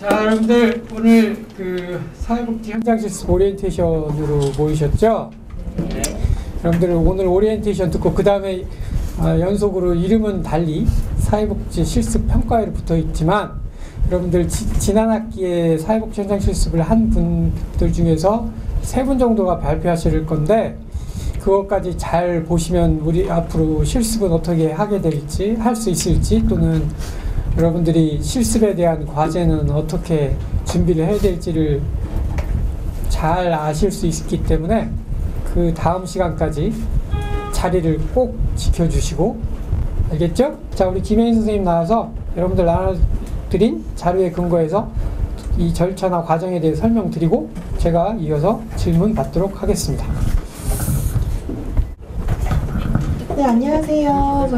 자, 여러분들 오늘 그 사회복지 현장 실습 오리엔테이션으로 모이셨죠? 네. 여러분들 오늘 오리엔테이션 듣고 그 다음에 연속으로 이름은 달리 사회복지 실습 평가회로 붙어 있지만 여러분들 지난 학기에 사회복지 현장 실습을 한 분들 중에서 3분 정도가 발표하실 건데 그것까지 잘 보시면 우리 앞으로 실습은 어떻게 하게 될지, 할 수 있을지, 또는 여러분들이 실습에 대한 과제는 어떻게 준비를 해야 될지를 잘 아실 수 있기 때문에 그 다음 시간까지 자리를 꼭 지켜주시고, 알겠죠? 자, 우리 김혜인 선생님 나와서 여러분들 나눠드린 자료에 근거해서 이 절차나 과정에 대해 설명드리고 제가 이어서 질문 받도록 하겠습니다. 네, 안녕하세요.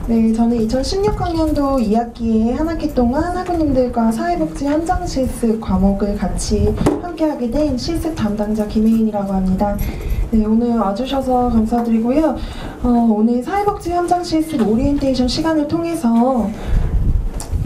저는 2016학년도 2학기에 한 학기 동안 학우님들과 사회복지 현장 실습 과목을 같이 함께하게 된 실습 담당자 김혜인이라고 합니다. 네, 오늘 와주셔서 감사드리고요. 오늘 사회복지 현장 실습 오리엔테이션 시간을 통해서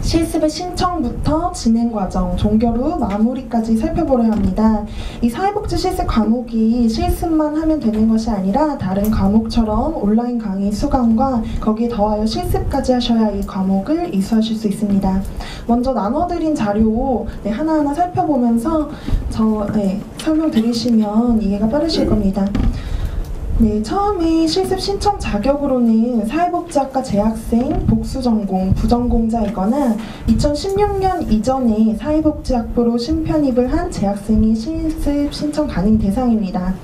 실습의 신청부터 진행 과정, 종결 후 마무리까지 살펴보려 합니다. 이 사회복지 실습 과목이 실습만 하면 되는 것이 아니라 다른 과목처럼 온라인 강의 수강과 거기에 더하여 실습까지 하셔야 이 과목을 이수하실 수 있습니다. 먼저 나눠드린 자료 하나하나 살펴보면서 설명 들으시면 이해가 빠르실 겁니다. 네, 처음에 실습 신청 자격으로는 사회복지학과 재학생, 복수전공, 부전공자이거나 2016년 이전에 사회복지학부로 신편입을 한 재학생이 실습 신청 가능 대상입니다.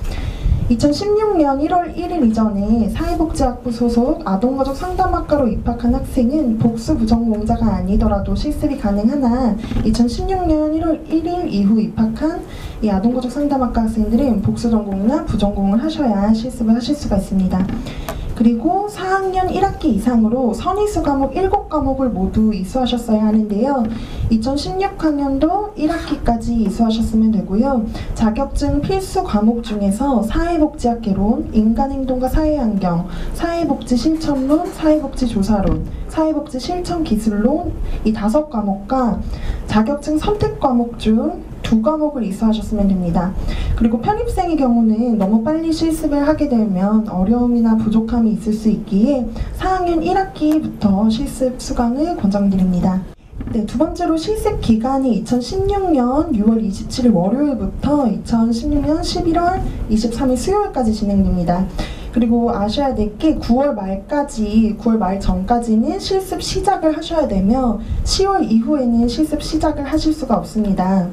2016년 1월 1일 이전에 사회복지학부 소속 아동가족 상담학과로 입학한 학생은 복수 부전공자가 아니더라도 실습이 가능하나 2016년 1월 1일 이후 입학한 이 아동가족 상담학과 학생들은 복수 전공이나 부전공을 하셔야 실습을 하실 수가 있습니다. 그리고 4학년 1학기 이상으로 선의수 과목 7과목을 모두 이수하셨어야 하는데요. 2016학년도 1학기까지 이수하셨으면 되고요. 자격증 필수 과목 중에서 사회복지학 개론, 인간행동과 사회환경, 사회복지 실천론, 사회복지 조사론, 사회복지 실천 기술론 이 5과목과 자격증 선택 과목 중 2과목을 이수하셨으면 됩니다. 그리고 편입생의 경우는 너무 빨리 실습을 하게 되면 어려움이나 부족함이 있을 수 있기에 4학년 1학기부터 실습 수강을 권장드립니다. 네, 두 번째로 실습 기간이 2016년 6월 27일 월요일부터 2016년 11월 23일 수요일까지 진행됩니다. 그리고 아셔야 될 게 9월 말 전까지는 실습 시작을 하셔야 되며 10월 이후에는 실습 시작을 하실 수가 없습니다.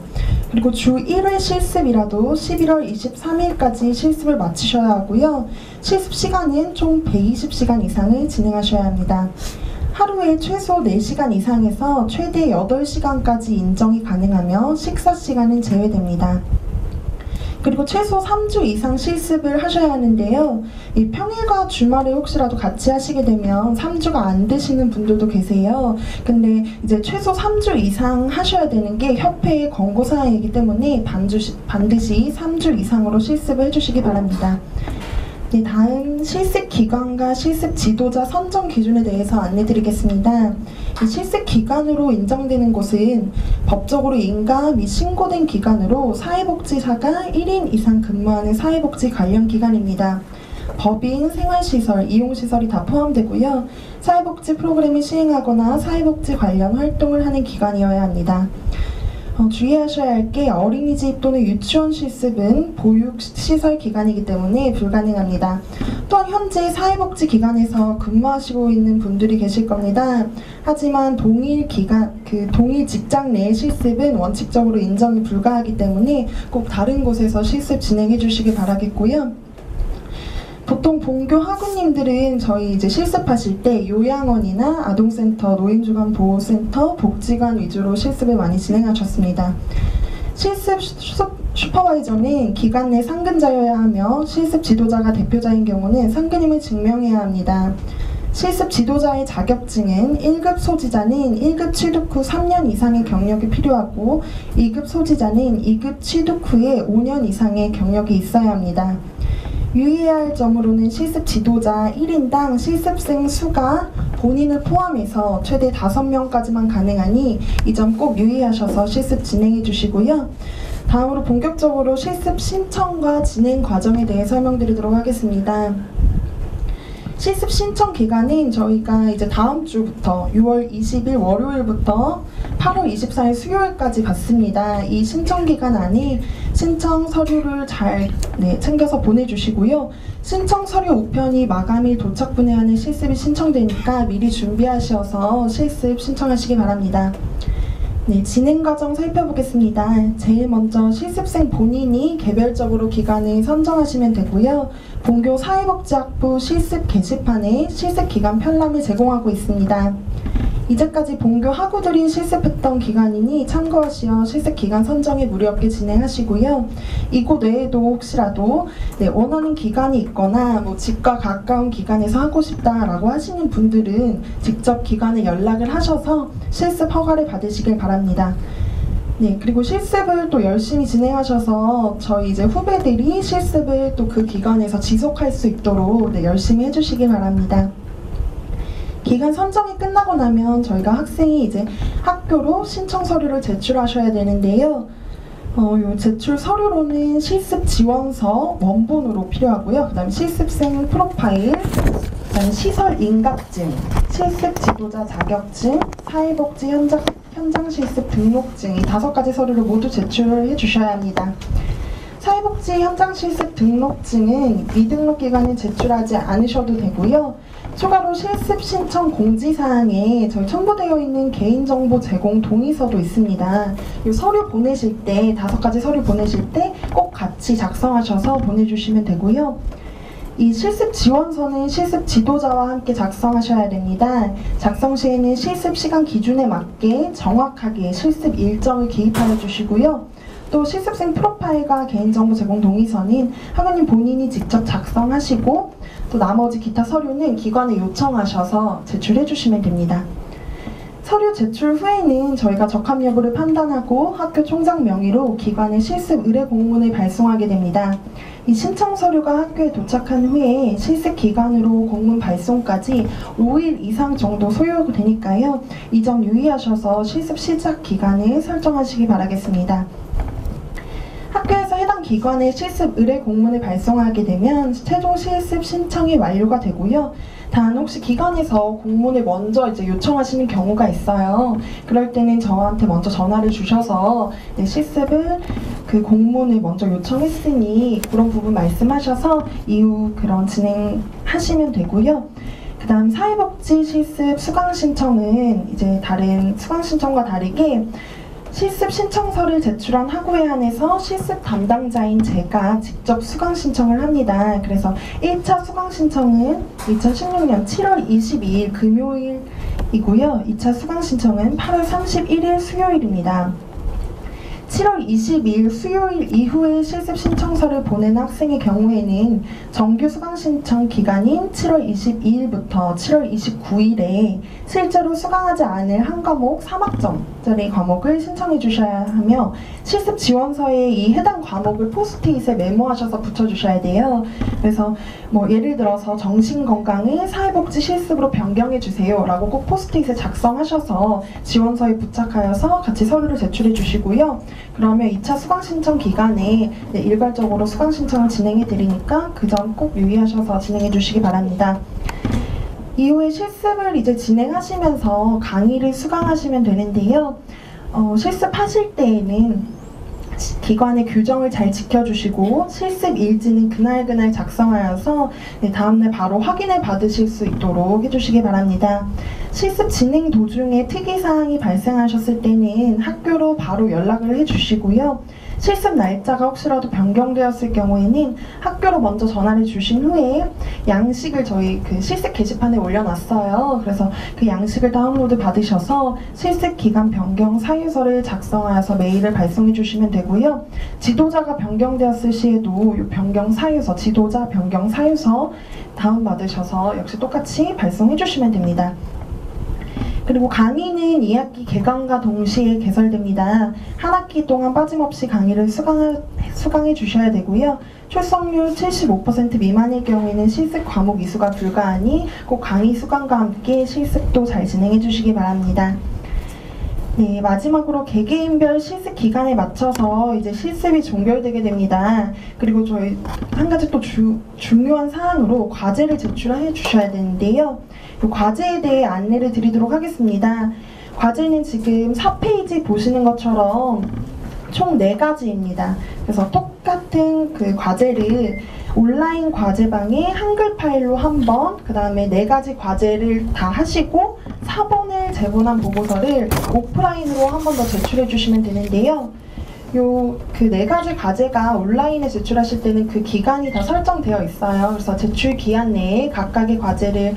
그리고 주 1회 실습이라도 11월 23일까지 실습을 마치셔야 하고요. 실습 시간은 총 120시간 이상을 진행하셔야 합니다. 하루에 최소 4시간 이상에서 최대 8시간까지 인정이 가능하며 식사 시간은 제외됩니다. 그리고 최소 3주 이상 실습을 하셔야 하는데요. 이 평일과 주말에 혹시라도 같이 하시게 되면 3주가 안 되시는 분들도 계세요. 근데 이제 최소 3주 이상 하셔야 되는 게 협회의 권고사항이기 때문에 반드시 3주 이상으로 실습을 해주시기 바랍니다. 네, 다음 실습 기관과 실습 지도자 선정 기준에 대해서 안내드리겠습니다. 이 실습 기관으로 인정되는 곳은 법적으로 인가 및 신고된 기관으로 사회복지사가 1인 이상 근무하는 사회복지 관련 기관입니다. 법인, 생활시설, 이용시설이 다 포함되고요. 사회복지 프로그램을 시행하거나 사회복지 관련 활동을 하는 기관이어야 합니다. 주의하셔야 할 게 어린이집 또는 유치원 실습은 보육시설 기관이기 때문에 불가능합니다. 또한 현재 사회복지기관에서 근무하시고 있는 분들이 계실 겁니다. 하지만 동일 직장 내의 실습은 원칙적으로 인정이 불가하기 때문에 꼭 다른 곳에서 실습 진행해 주시기 바라겠고요. 보통 본교 학우님들은 저희 이제 실습하실 때 요양원이나 아동센터, 노인주간보호센터, 복지관 위주로 실습을 많이 진행하셨습니다. 실습 슈퍼바이저는 기관 내 상근자여야 하며 실습 지도자가 대표자인 경우는 상근임을 증명해야 합니다. 실습 지도자의 자격증은 1급 소지자는 1급 취득 후 3년 이상의 경력이 필요하고 2급 소지자는 2급 취득 후에 5년 이상의 경력이 있어야 합니다. 유의해야 할 점으로는 실습 지도자 1인당 실습생 수가 본인을 포함해서 최대 5명까지만 가능하니 이 점 꼭 유의하셔서 실습 진행해 주시고요. 다음으로 본격적으로 실습 신청과 진행 과정에 대해 설명드리도록 하겠습니다. 실습 신청 기간은 저희가 이제 다음 주부터 6월 20일 월요일부터 8월 24일 수요일까지 받습니다. 이 신청 기간 안에 신청 서류를 잘 챙겨서 보내주시고요. 신청 서류 우편이 마감일 도착분에 하는 실습이 신청되니까 미리 준비하셔서 실습 신청하시기 바랍니다. 네, 진행 과정 살펴보겠습니다. 제일 먼저 실습생 본인이 개별적으로 기간을 선정하시면 되고요. 본교 사회복지학부 실습 게시판에 실습 기간 편람을 제공하고 있습니다. 이제까지 본교 학우들이 실습했던 기간이니 참고하시어 실습 기간 선정에 무리 없게 진행하시고요. 이곳 외에도 혹시라도 원하는 기간이 있거나 집과 가까운 기간에서 하고 싶다라고 하시는 분들은 직접 기관에 연락을 하셔서 실습 허가를 받으시길 바랍니다. 네, 그리고 실습을 또 열심히 진행하셔서 저희 이제 후배들이 실습을 또 그 기관에서 지속할 수 있도록 열심히 해주시길 바랍니다. 기간 선정이 끝나고 나면 저희가 학생이 이제 학교로 신청 서류를 제출하셔야 되는데요. 요 제출 서류로는 실습 지원서 원본으로 필요하고요. 그 다음에 실습생 프로파일, 그 다음에 시설 인가증, 실습 지도자 자격증, 사회복지 현장 실습 등록증, 이 5가지 서류를 모두 제출해 주셔야 합니다. 사회복지 현장 실습 등록증은 미등록 기간에 제출하지 않으셔도 되고요. 추가로 실습 신청 공지사항에 저희 첨부되어 있는 개인정보 제공 동의서도 있습니다. 이 서류 보내실 때, 5가지 서류 보내실 때 꼭 같이 작성하셔서 보내주시면 되고요. 이 실습 지원서는 실습 지도자와 함께 작성하셔야 됩니다. 작성 시에는 실습 시간 기준에 맞게 정확하게 실습 일정을 기입하여 주시고요. 또 실습생 프로파일과 개인정보 제공 동의서는 학우님 본인이 직접 작성하시고 또 나머지 기타 서류는 기관에 요청하셔서 제출해 주시면 됩니다. 서류 제출 후에는 저희가 적합 여부를 판단하고 학교 총장 명의로 기관에 실습 의뢰 공문을 발송하게 됩니다. 이 신청 서류가 학교에 도착한 후에 실습 기간으로 공문 발송까지 5일 이상 정도 소요되니까요. 이 점 유의하셔서 실습 시작 기간을 설정하시기 바라겠습니다. 학교에서 해당 기관에 실습 의뢰 공문을 발송하게 되면 최종 실습 신청이 완료가 되고요. 단 혹시 기관에서 공문을 먼저 이제 요청하시는 경우가 있어요. 그럴 때는 저한테 먼저 전화를 주셔서 실습을 그 공문을 먼저 요청했으니 그런 부분 말씀하셔서 이후 그런 진행하시면 되고요. 그 다음 사회복지 실습 수강 신청은 이제 다른 수강 신청과 다르게 실습 신청서를 제출한 학우에 한해서 실습 담당자인 제가 직접 수강 신청을 합니다. 그래서 1차 수강 신청은 2016년 7월 22일 금요일이고요. 2차 수강 신청은 8월 31일 수요일입니다. 7월 22일 수요일 이후에 실습 신청서를 보낸 학생의 경우에는 정규 수강 신청 기간인 7월 22일부터 7월 29일에 실제로 수강하지 않을 한 과목 3학점짜리 과목을 신청해 주셔야 하며 실습 지원서에 이 해당 과목을 포스트잇에 메모하셔서 붙여주셔야 돼요. 그래서 뭐 예를 들어서 정신건강을 사회복지 실습으로 변경해 주세요 라고 꼭 포스트잇에 작성하셔서 지원서에 부착하여서 같이 서류를 제출해 주시고요. 그러면 2차 수강 신청 기간에 일괄적으로 수강 신청을 진행해 드리니까 그 점 꼭 유의하셔서 진행해 주시기 바랍니다. 이후에 실습을 이제 진행하시면서 강의를 수강하시면 되는데요. 실습하실 때에는 기관의 규정을 잘 지켜주시고 실습 일지는 그날 작성하여서 다음날 바로 확인을 받으실 수 있도록 해주시기 바랍니다. 실습 진행 도중에 특이사항이 발생하셨을 때는 학교로 바로 연락을 해주시고요. 실습 날짜가 혹시라도 변경되었을 경우에는 학교로 먼저 전화를 주신 후에 양식을 저희 그 실습 게시판에 올려놨어요. 그래서 그 양식을 다운로드 받으셔서 실습 기간 변경 사유서를 작성하여서 메일을 발송해 주시면 되고요. 지도자가 변경되었을 시에도 이 변경 사유서, 지도자 변경 사유서 다운받으셔서 역시 똑같이 발송해 주시면 됩니다. 그리고 강의는 2학기 개강과 동시에 개설됩니다. 한 학기 동안 빠짐없이 강의를 수강해 주셔야 되고요. 출석률 75% 미만일 경우에는 실습 과목 이수가 불가하니 꼭 강의 수강과 함께 실습도 잘 진행해 주시기 바랍니다. 네, 마지막으로 개개인별 실습 기간에 맞춰서 이제 실습이 종결되게 됩니다. 그리고 저희 한 가지 또 중요한 사항으로 과제를 제출해 주셔야 되는데요. 이 과제에 대해 안내를 드리도록 하겠습니다. 과제는 지금 4페이지 보시는 것처럼 총 4가지입니다. 그래서 똑같은 그 과제를 온라인 과제방에 한글 파일로 한 번, 그 다음에 4가지 과제를 다 하시고 4번을 제본한 보고서를 오프라인으로 한 번 더 제출해 주시면 되는데요. 그 4가지 과제가 온라인에 제출하실 때는 그 기간이 다 설정되어 있어요. 그래서 제출 기한 내에 각각의 과제를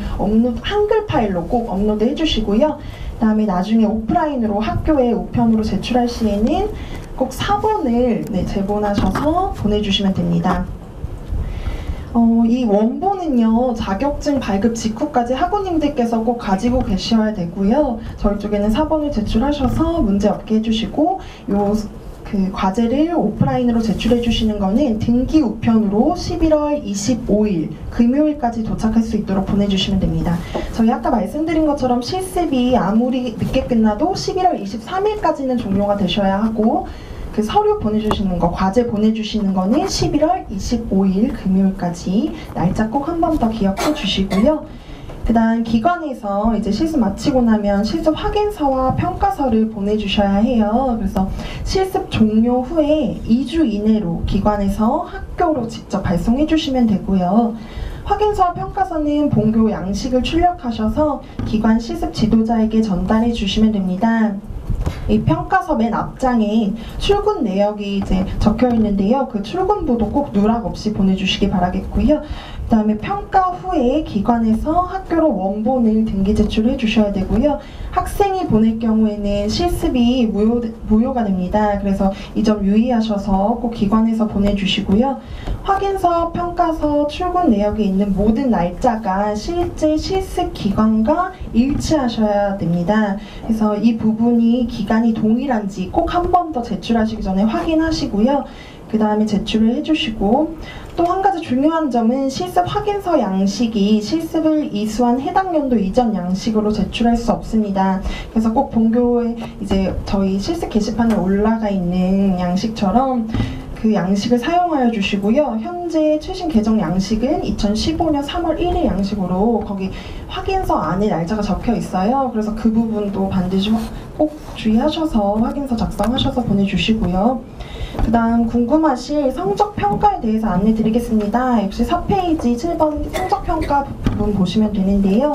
한글 파일로 꼭 업로드 해주시고요. 그 다음에 나중에 오프라인으로 학교에 우편으로 제출할 시에는 꼭 4번을 제본하셔서 보내주시면 됩니다. 이 원본은요, 자격증 발급 직후까지 학우님들께서 꼭 가지고 계셔야 되고요. 저희 쪽에는 4번을 제출하셔서 문제 없게 해주시고, 그 과제를 오프라인으로 제출해 주시는 거는 등기 우편으로 11월 25일 금요일까지 도착할 수 있도록 보내주시면 됩니다. 저희 아까 말씀드린 것처럼 실습이 아무리 늦게 끝나도 11월 23일까지는 종료가 되셔야 하고, 그 서류 보내주시는 거, 과제 보내주시는 거는 11월 25일 금요일까지 날짜 꼭 한 번 더 기억해 주시고요. 그 다음 기관에서 이제 실습 마치고 나면 실습 확인서와 평가서를 보내주셔야 해요. 그래서 실습 종료 후에 2주 이내로 기관에서 학교로 직접 발송해 주시면 되고요. 확인서와 평가서는 본교 양식을 출력하셔서 기관 실습 지도자에게 전달해 주시면 됩니다. 이 평가서 맨 앞장에 출근 내역이 이제 적혀 있는데요. 그 출근부도 꼭 누락 없이 보내주시기 바라겠고요. 그 다음에 평가 후에 기관에서 학교로 원본을 등기 제출해 주셔야 되고요. 학생이 보낼 경우에는 실습이 무효가 됩니다. 그래서 이 점 유의하셔서 꼭 기관에서 보내주시고요. 확인서, 평가서, 출근 내역에 있는 모든 날짜가 실제 실습 기간과 일치하셔야 됩니다. 그래서 이 부분이 기간이 동일한지 꼭 한 번 더 제출하시기 전에 확인하시고요. 그 다음에 제출을 해주시고, 또 한 가지 중요한 점은 실습 확인서 양식이 실습을 이수한 해당 연도 이전 양식으로 제출할 수 없습니다. 그래서 꼭 본교에 이제 저희 실습 게시판에 올라가 있는 양식처럼 그 양식을 사용하여 주시고요. 현재 최신 개정 양식은 2015년 3월 1일 양식으로 거기 확인서 안에 날짜가 적혀 있어요. 그래서 그 부분도 반드시 꼭 주의하셔서 확인서 작성하셔서 보내주시고요. 그 다음 궁금하실 성적평가에 대해서 안내 드리겠습니다. 역시 4페이지 7번 성적평가 부분 보시면 되는데요.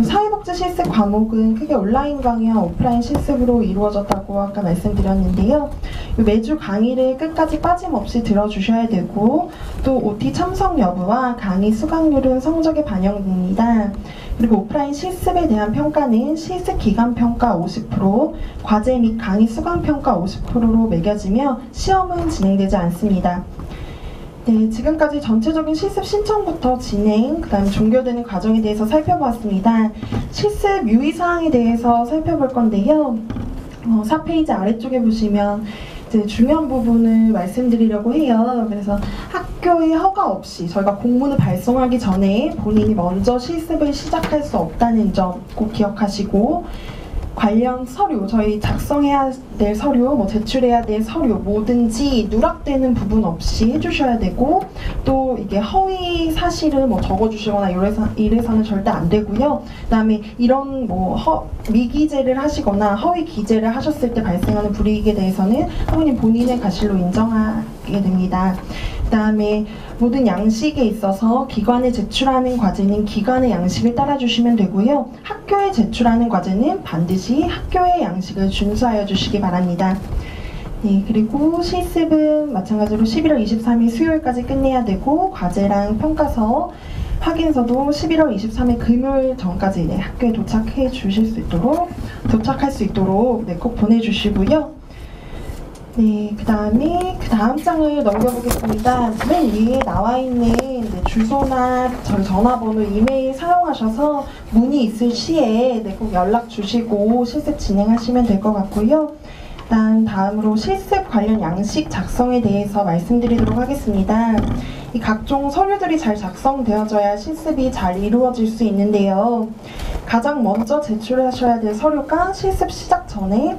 사회복지 실습 과목은 크게 온라인 강의와 오프라인 실습으로 이루어졌다고 아까 말씀드렸는데요. 매주 강의를 끝까지 빠짐없이 들어주셔야 되고, 또 OT 참석 여부와 강의 수강률은 성적에 반영됩니다. 그리고 오프라인 실습에 대한 평가는 실습 기간 평가 50%, 과제 및 강의 수강 평가 50%로 매겨지며 시험은 진행되지 않습니다. 네, 지금까지 전체적인 실습 신청부터 진행, 그 다음에 종결되는 과정에 대해서 살펴보았습니다. 실습 유의사항에 대해서 살펴볼 건데요. 4페이지 아래쪽에 보시면 이제 중요한 부분을 말씀드리려고 해요. 그래서 학교의 허가 없이 저희가 공문을 발송하기 전에 본인이 먼저 실습을 시작할 수 없다는 점 꼭 기억하시고, 관련 서류, 저희 작성해야 될 서류, 제출해야 될 서류 뭐든지 누락되는 부분 없이 해주셔야 되고, 또 이게 허위 사실을 적어주시거나 이래서는 절대 안 되고요. 그 다음에 이런 미기재를 하시거나 허위 기재를 하셨을 때 발생하는 불이익에 대해서는 학우님 본인의 과실로 인정하게 됩니다. 그 다음에 모든 양식에 있어서 기관에 제출하는 과제는 기관의 양식을 따라주시면 되고요. 학교에 제출하는 과제는 반드시 학교의 양식을 준수하여 주시기 바랍니다. 네, 그리고 실습은 마찬가지로 11월 23일 수요일까지 끝내야 되고, 과제랑 평가서, 확인서도 11월 23일 금요일 전까지 학교에 도착할 수 있도록 꼭 보내주시고요. 네, 그 다음 장을 넘겨보겠습니다. 맨 위에 나와 있는 주소나 저희 전화번호, 이메일 사용하셔서 문의 있을 시에 꼭 연락 주시고 실습 진행하시면 될 것 같고요. 일단 다음으로 실습 관련 양식 작성에 대해서 말씀드리도록 하겠습니다. 이 각종 서류들이 잘 작성되어져야 실습이 잘 이루어질 수 있는데요. 가장 먼저 제출하셔야 될 서류가 실습 시작 전에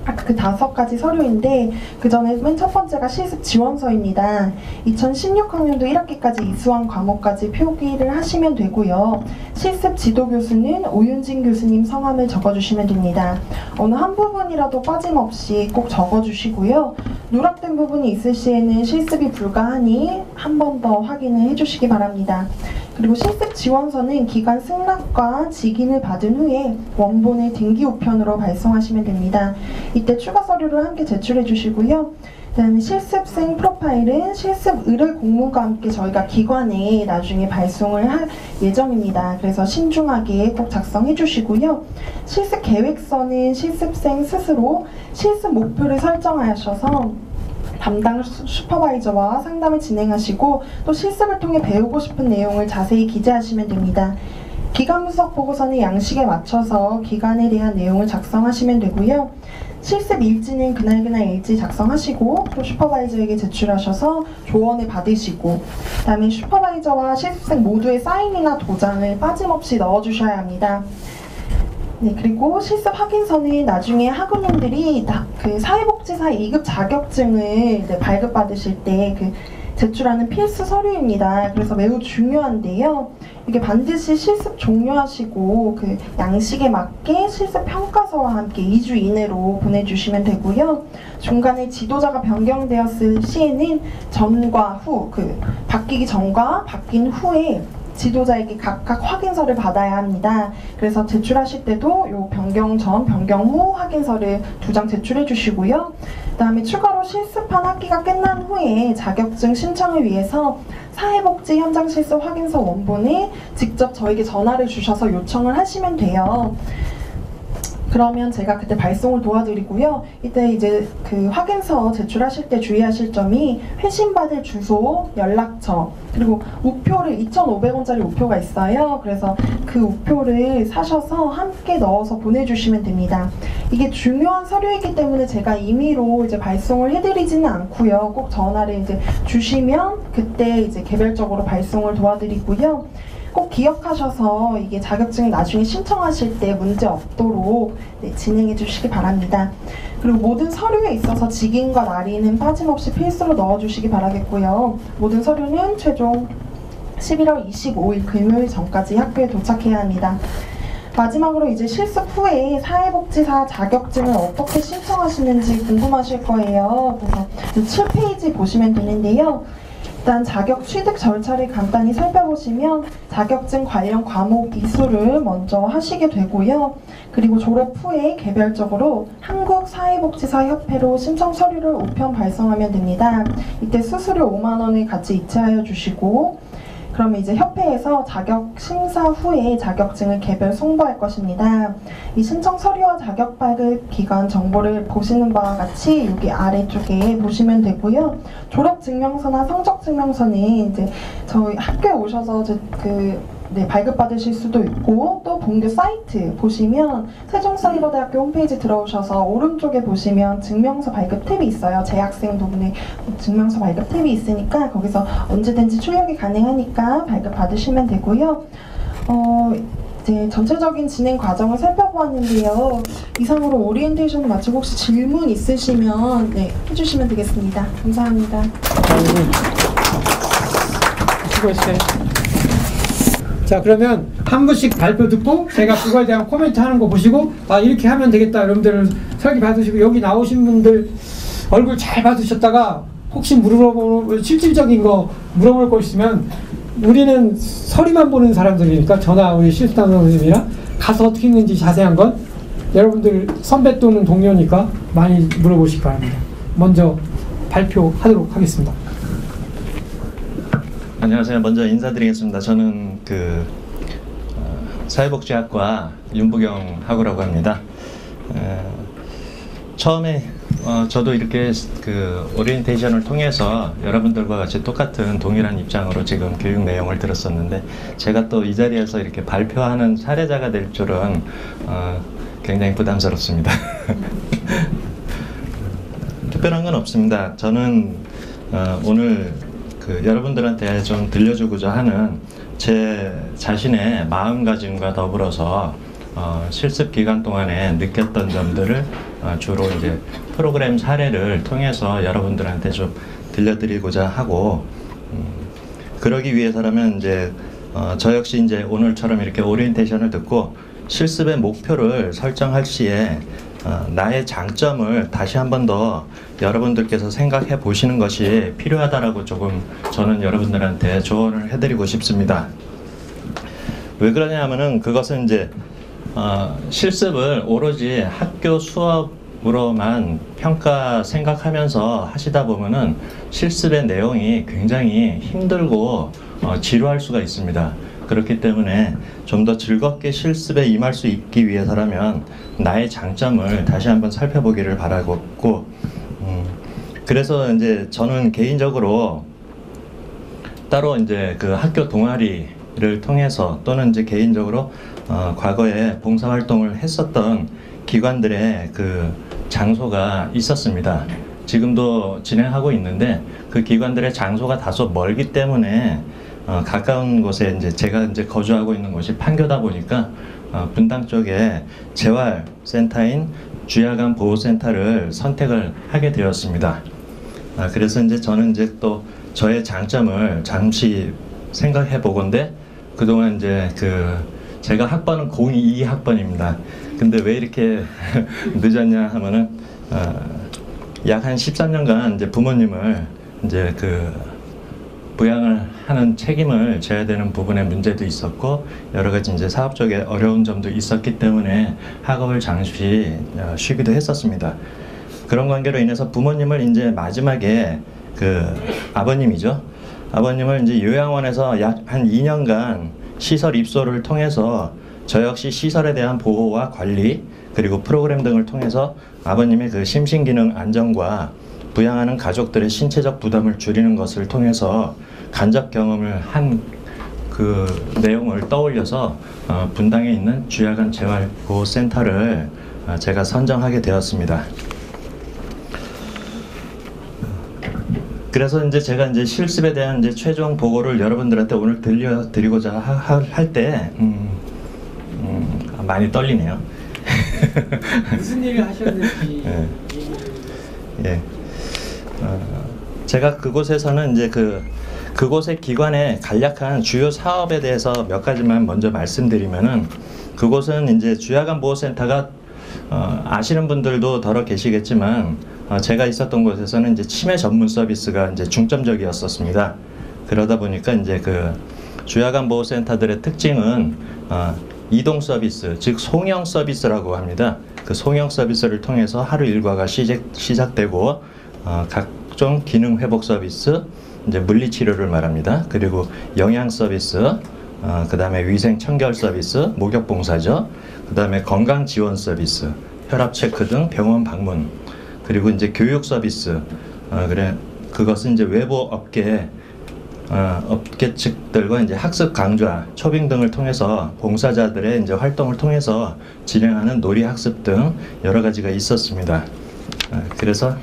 아까 그 5가지 서류인데 그 전에 맨 첫 번째가 실습 지원서입니다. 2016학년도 1학기까지 이수한 과목까지 표기를 하시면 되고요. 실습 지도 교수는 오윤진 교수님 성함을 적어주시면 됩니다. 어느 한 부분이라도 빠짐없이 꼭 적어주시고요. 누락된 부분이 있을 시에는 실습이 불가하니 한 번 더 확인을 해주시기 바랍니다. 그리고 실습 지원서는 기간 승낙과 직인을 받은 후에 원본을 등기 우편으로 발송하시면 됩니다. 이때 추가 서류를 함께 제출해 주시고요. 그다음에 실습생 프로파일은 실습 의뢰 공문과 함께 저희가 기관에 나중에 발송을 할 예정입니다. 그래서 신중하게 꼭 작성해 주시고요. 실습 계획서는 실습생 스스로 실습 목표를 설정하셔서 담당 슈퍼바이저와 상담을 진행하시고 또 실습을 통해 배우고 싶은 내용을 자세히 기재하시면 됩니다. 기간 분석 보고서는 양식에 맞춰서 기간에 대한 내용을 작성하시면 되고요. 실습 일지는 그날 일지 작성하시고 또 슈퍼바이저에게 제출하셔서 조언을 받으시고 그다음에 슈퍼바이저와 실습생 모두의 사인이나 도장을 빠짐없이 넣어주셔야 합니다. 네, 그리고 실습 확인서는 나중에 학우님들이 그 사회복지사 2급 자격증을 발급받으실 때 제출하는 필수 서류입니다. 그래서 매우 중요한데요. 이게 반드시 실습 종료하시고 그 양식에 맞게 실습 평가서와 함께 2주 이내로 보내주시면 되고요. 중간에 지도자가 변경되었을 시에는 전과 후, 바뀌기 전과 바뀐 후에 지도자에게 각각 확인서를 받아야 합니다. 그래서 제출하실 때도 요 변경 전, 변경 후 확인서를 2장 제출해 주시고요. 그 다음에 추가로 실습한 학기가 끝난 후에 자격증 신청을 위해서 사회복지 현장 실습 확인서 원본을 직접 저에게 전화를 주셔서 요청을 하시면 돼요. 그러면 제가 그때 발송을 도와드리고요. 이때 이제 그 확인서 제출하실 때 주의하실 점이 회신받을 주소, 연락처, 그리고 우표를 2,500원짜리 우표가 있어요. 그래서 그 우표를 사셔서 함께 넣어서 보내주시면 됩니다. 이게 중요한 서류이기 때문에 제가 임의로 이제 발송을 해드리지는 않고요. 꼭 전화를 이제 주시면 그때 이제 개별적으로 발송을 도와드리고요. 꼭 기억하셔서 이게 자격증 나중에 신청하실 때 문제 없도록 진행해 주시기 바랍니다. 그리고 모든 서류에 있어서 직인과 날인은 빠짐없이 필수로 넣어주시기 바라겠고요. 모든 서류는 최종 11월 25일 금요일 전까지 학교에 도착해야 합니다. 마지막으로 이제 실습 후에 사회복지사 자격증을 어떻게 신청하시는지 궁금하실 거예요. 그래서 7페이지 보시면 되는데요. 일단 자격 취득 절차를 간단히 살펴보시면 자격증 관련 과목 이수를 먼저 하시게 되고요. 그리고 졸업 후에 개별적으로 한국사회복지사협회로 신청 서류를 우편 발송하면 됩니다. 이때 수수료 5만 원을 같이 이체하여 주시고 그러면 이제 협회에서 자격 심사 후에 자격증을 개별 송부할 것입니다. 이 신청 서류와 자격 발급 기간 정보를 보시는 바와 같이 여기 아래쪽에 보시면 되고요. 졸업 증명서나 성적 증명서는 이제 저희 학교에 오셔서 발급 받으실 수도 있고 또 본교 사이트 보시면 세종사이버대학교 홈페이지 들어오셔서 오른쪽에 보시면 증명서 발급 탭이 있어요. 재학생 부분에 증명서 발급 탭이 있으니까 거기서 언제든지 출력이 가능하니까 발급 받으시면 되고요. 이제 전체적인 진행 과정을 살펴보았는데요. 이상으로 오리엔테이션 마치고 혹시 질문 있으시면 해주시면 되겠습니다. 감사합니다. 수고했어요. 자, 그러면 한 분씩 발표 듣고 제가 그거에 대한 코멘트 하는 거 보시고 이렇게 하면 되겠다 여러분들 설계 받으시고 여기 나오신 분들 얼굴 잘 받으셨다가 혹시 실질적인 거 물어볼 거 있으면 우리는 서류만 보는 사람들이니까 우리 실습담당 선생님이랑 가서 어떻게 했는지 자세한 건 여러분들 선배 또는 동료니까 많이 물어보시기 바랍니다. 먼저 발표하도록 하겠습니다. 안녕하세요. 먼저 인사드리겠습니다. 저는 사회복지학과 윤부경 학우라고 합니다. 처음에 저도 이렇게 그 오리엔테이션을 통해서 여러분들과 같이 똑같은 동일한 입장으로 지금 교육 내용을 들었었는데, 제가 또 이 자리에서 이렇게 발표하는 사례자가 될 줄은 굉장히 부담스럽습니다. 특별한 건 없습니다. 저는 오늘 그 여러분들한테 좀 들려주고자 하는 제 자신의 마음가짐과 더불어서 실습 기간 동안에 느꼈던 점들을 주로 이제 프로그램 사례를 통해서 여러분들한테 좀 들려드리고자 하고, 그러기 위해서라면 이제 저 역시 이제 오늘처럼 이렇게 오리엔테이션을 듣고 실습의 목표를 설정할 시에 나의 장점을 다시 한 번 더 여러분들께서 생각해 보시는 것이 필요하다라고 조금 저는 여러분들한테 조언을 해드리고 싶습니다. 왜 그러냐면은 그것은 이제 실습을 오로지 학교 수업으로만 평가 생각하면서 하시다 보면은 실습의 내용이 굉장히 힘들고 지루할 수가 있습니다. 그렇기 때문에 좀 더 즐겁게 실습에 임할 수 있기 위해서라면 나의 장점을 다시 한번 살펴보기를 바라고, 그래서 이제 저는 개인적으로 따로 이제 그 학교 동아리를 통해서 또는 이제 개인적으로 과거에 봉사활동을 했었던 기관들의 그 장소가 있었습니다. 지금도 진행하고 있는데 그 기관들의 장소가 다소 멀기 때문에 가까운 곳에 이제 제가 이제 거주하고 있는 곳이 판교다 보니까 분당 쪽에 재활센터인 주야간 보호센터를 선택을 하게 되었습니다. 그래서 이제 저는 이제 또 저의 장점을 잠시 생각해 보건데, 그동안 이제 그 제가 학번은 02학번입니다. 근데 왜 이렇게 늦었냐 하면은 약 한 13년간 이제 부모님을 이제 그 부양을 하는 책임을 져야 되는 부분의 문제도 있었고, 여러 가지 이제 사업적인 어려운 점도 있었기 때문에 학업을 잠시 쉬기도 했었습니다. 그런 관계로 인해서 부모님을 이제 마지막에 그 아버님이죠. 아버님을 이제 요양원에서 약 한 2년간 시설 입소를 통해서 저 역시 시설에 대한 보호와 관리 그리고 프로그램 등을 통해서 아버님의 그 심신기능 안정과 부양하는 가족들의 신체적 부담을 줄이는 것을 통해서 간접 경험을 한 그 내용을 떠올려서 분당에 있는 주야간 재활보호센터를 제가 선정하게 되었습니다. 그래서 이제 제가 이제 실습에 대한 이제 최종 보고를 여러분들한테 오늘 들려드리고자 할 때 많이 떨리네요. 무슨 일을 하셨는지. 예. 제가 그곳에서는 이제 그곳의 기관의 간략한 주요 사업에 대해서 몇 가지만 먼저 말씀드리면은, 그곳은 이제 주야간 보호센터가 아시는 분들도 더러 계시겠지만 제가 있었던 곳에서는 이제 치매 전문 서비스가 이제 중점적이었었습니다. 그러다 보니까 이제 그 주야간 보호센터들의 특징은 이동 서비스, 즉 송영 서비스라고 합니다. 그 송영 서비스를 통해서 하루 일과가 시작되고 각종 기능 회복 서비스, 이제 물리 치료를 말합니다. 그리고 영양 서비스, 그 다음에 위생 청결 서비스, 목욕 봉사죠. 그 다음에 건강 지원 서비스, 혈압 체크 등 병원 방문, 그리고 이제 교육 서비스. 그것은 이제 외부 업계 측들과 이제 학습 강좌, 초빙 등을 통해서 봉사자들의 이제 활동을 통해서 진행하는 놀이 학습 등 여러 가지가 있었습니다. 그래서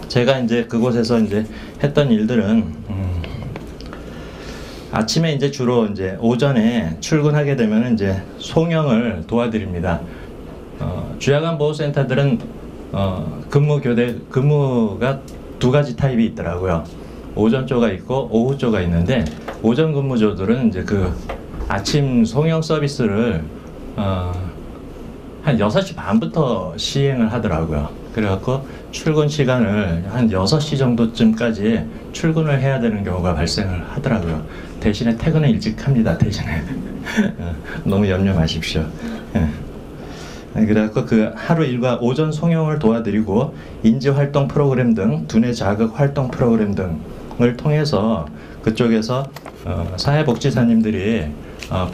제가 이제 그곳에서 이제 했던 일들은 아침에 이제 주로 이제 오전에 출근하게 되면 이제 송영을 도와드립니다. 주야간 보호센터들은 근무가 두 가지 타입이 있더라고요. 오전 조가 있고 오후 조가 있는데, 오전 근무조들은 이제 그 아침 송영 서비스를 한 6시 반부터 시행을 하더라고요. 그래갖고 출근 시간을 한 6시 정도쯤까지 출근을 해야 되는 경우가 발생을 하더라고요. 대신에 퇴근은 일찍 합니다. 대신에. 너무 염려 마십시오. 그래갖고 그 하루 일과 오전 송영을 도와드리고 인지활동 프로그램 등 두뇌 자극 활동 프로그램 등을 통해서 그쪽에서 사회복지사님들이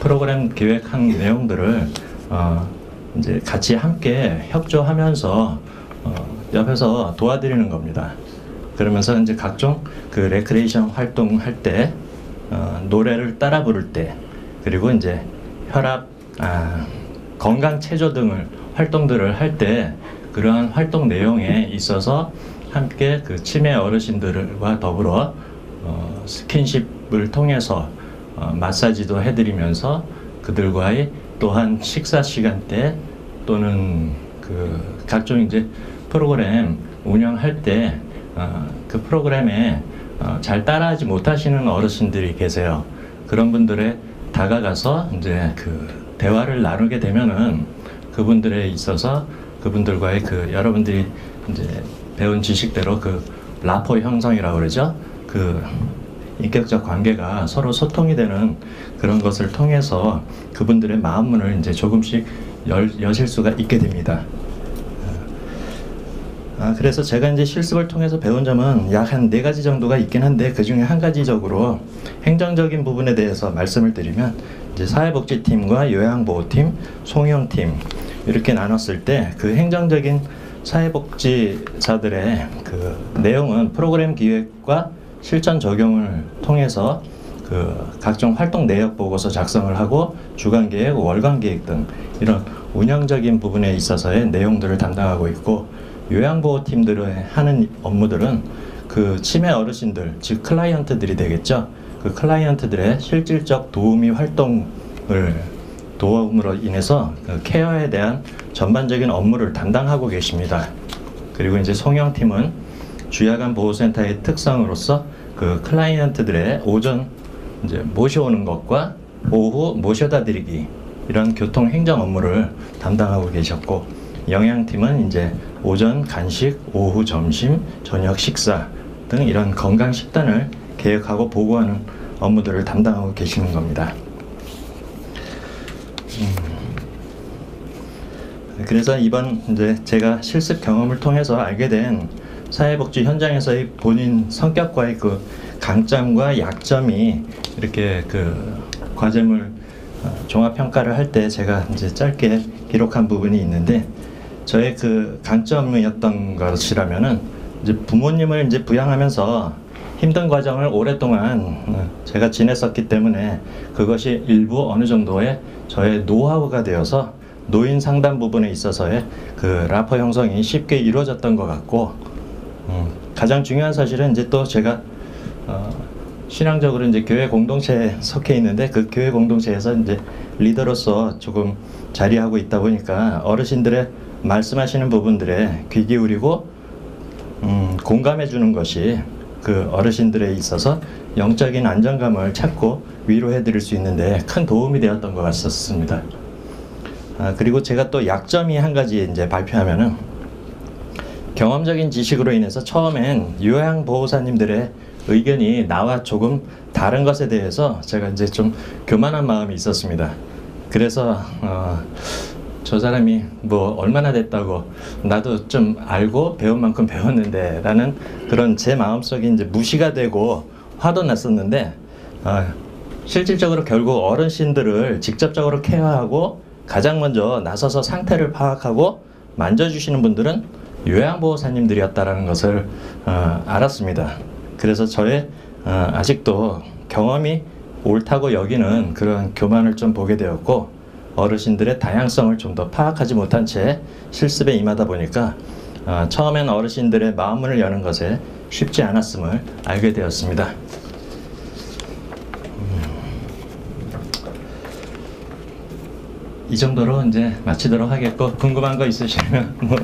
프로그램 기획한 내용들을 이제 같이 함께 협조하면서 옆에서 도와드리는 겁니다. 그러면서 이제 각종 그 레크레이션 활동할 때, 노래를 따라 부를 때, 그리고 이제 혈압, 건강 체조 등을 활동들을 할 때 그러한 활동 내용에 있어서 함께 그 치매 어르신들과 더불어 스킨십을 통해서 마사지도 해드리면서 그들과의 또한 식사 시간대 또는 그 각종 이제 프로그램 운영할 때 그 프로그램에 잘 따라하지 못하시는 어르신들이 계세요. 그런 분들에 다가가서 이제 그 대화를 나누게 되면은 그분들에 있어서 그분들과의 그 여러분들이 이제 배운 지식대로 그 라포 형성이라고 그러죠. 그 인격적 관계가 서로 소통이 되는 그런 것을 통해서 그분들의 마음문을 이제 조금씩 여실 수가 있게 됩니다. 그래서 제가 이제 실습을 통해서 배운 점은 약 한 4가지 정도가 있긴 한데 그 중에 한 가지적으로 행정적인 부분에 대해서 말씀을 드리면 이제 사회복지팀과 요양보호팀, 송영팀 이렇게 나눴을 때 그 행정적인 사회복지사들의 그 내용은 프로그램 기획과 실천 적용을 통해서 그 각종 활동 내역 보고서 작성을 하고 주간 계획, 월간 계획 등 이런 운영적인 부분에 있어서의 내용들을 담당하고 있고, 요양보호팀들의 하는 업무들은 그 치매 어르신들, 즉 클라이언트들이 되겠죠. 그 클라이언트들의 실질적 도우미 활동을 도움으로 인해서 그 케어에 대한 전반적인 업무를 담당하고 계십니다. 그리고 이제 송영팀은 주야간 보호센터의 특성으로서 그 클라이언트들의 오전 이제 모셔오는 것과 오후 모셔다 드리기 이런 교통 행정 업무를 담당하고 계셨고, 영양팀은 이제 오전 간식, 오후 점심, 저녁 식사 등 이런 건강 식단을 계획하고 보고하는 업무들을 담당하고 계시는 겁니다. 그래서 이번 이제 제가 실습 경험을 통해서 알게 된 사회복지 현장에서의 본인 성격과의 그 강점과 약점이 이렇게 그 과제물 종합 평가를 할 때 제가 이제 짧게 기록한 부분이 있는데, 저의 그 강점이었던 것이라면은 이제 부모님을 이제 부양하면서 힘든 과정을 오랫동안 제가 지냈었기 때문에 그것이 일부 어느 정도의 저의 노하우가 되어서 노인 상담 부분에 있어서의 그 라포 형성이 쉽게 이루어졌던 것 같고, 가장 중요한 사실은 이제 또 제가 신앙적으로 이제 교회 공동체에 속해 있는데 그 교회 공동체에서 이제 리더로서 조금 자리하고 있다 보니까 어르신들의 말씀하시는 부분들에 귀 기울이고 공감해 주는 것이 그 어르신들에 있어서 영적인 안정감을 찾고 위로해 드릴 수 있는데 큰 도움이 되었던 것 같았습니다. 그리고 제가 또 약점이 한 가지 이제 발표하면은, 경험적인 지식으로 인해서 처음엔 요양보호사님들의 의견이 나와 조금 다른 것에 대해서 제가 이제 좀 교만한 마음이 있었습니다. 그래서 저 사람이 뭐 얼마나 됐다고, 나도 좀 알고 배운 만큼 배웠는데 라는 그런 제 마음속에 이제 무시가 되고 화도 났었는데, 실질적으로 결국 어르신들을 직접적으로 케어하고 가장 먼저 나서서 상태를 파악하고 만져주시는 분들은 요양보호사님들이었다라는 것을 알았습니다. 그래서 저의 아직도 경험이 옳다고 여기는 그런 교만을 좀 보게 되었고, 어르신들의 다양성을 좀 더 파악하지 못한 채 실습에 임하다 보니까 처음엔 어르신들의 마음문을 여는 것에 쉽지 않았음을 알게 되었습니다. 이 정도로 이제 마치도록 하겠고, 궁금한 거 있으시면 뭐.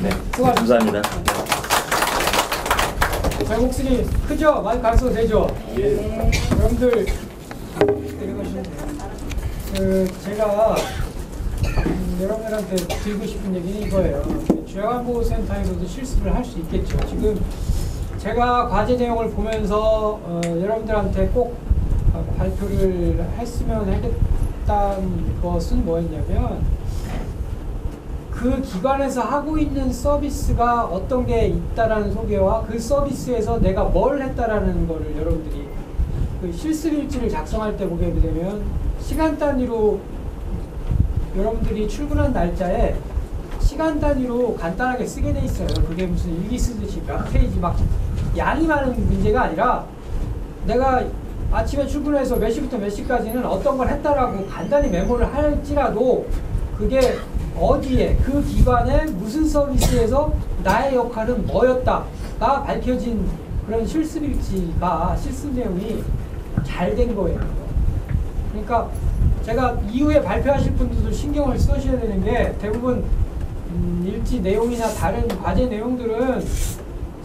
네, 감사합니다. 제 목소리 크죠? 마이크 가서 되죠? 예. 여러분들 제가 여러분들한테 드리고 싶은 얘기는 이거예요. 주야간보호센터에서도 실습을 할 수 있겠죠. 지금 제가 과제 내용을 보면서 여러분들한테 꼭 발표를 했으면 하겠다는 것은 뭐였냐면, 그 기관에서 하고 있는 서비스가 어떤 게 있다라는 소개와 그 서비스에서 내가 뭘 했다라는 거를 여러분들이 그 실습 일지를 작성할 때 보게 되면 시간 단위로 여러분들이 출근한 날짜에 시간 단위로 간단하게 쓰게 돼 있어요. 그게 무슨 일기 쓰듯이 몇 페이지 막 양이 많은 문제가 아니라 내가 아침에 출근해서 몇 시부터 몇 시까지는 어떤 걸 했다라고 간단히 메모를 할지라도 그게 어디에 그 기관의 무슨 서비스에서 나의 역할은 뭐였다가 밝혀진 그런 실습일지가 실습 내용이 잘 된 거예요. 그러니까 제가 이후에 발표하실 분들도 신경을 쓰셔야 되는 게 대부분 일지 내용이나 다른 과제 내용들은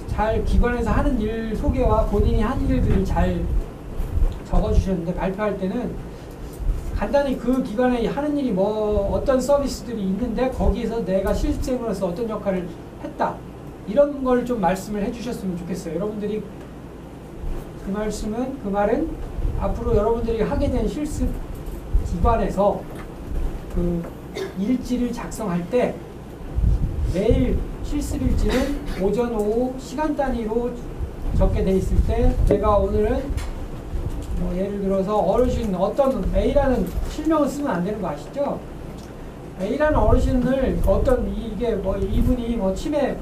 잘 기관에서 하는 일 소개와 본인이 한 일들을 잘 적어주셨는데 발표할 때는 간단히 그 기관에 하는 일이 뭐 어떤 서비스들이 있는데 거기에서 내가 실습생으로서 어떤 역할을 했다 이런 걸 좀 말씀을 해주셨으면 좋겠어요. 여러분들이 그 말은 앞으로 여러분들이 하게 된 실습 기관에서 그 일지를 작성할 때 매일 실습 일지는 오전 오후 시간 단위로 적게 돼 있을 때 내가 오늘은 뭐 예를 들어서 어르신 어떤 A라는 실명을 쓰면 안 되는 거 아시죠? A라는 어르신을 어떤 이게 뭐 이분이 뭐 치매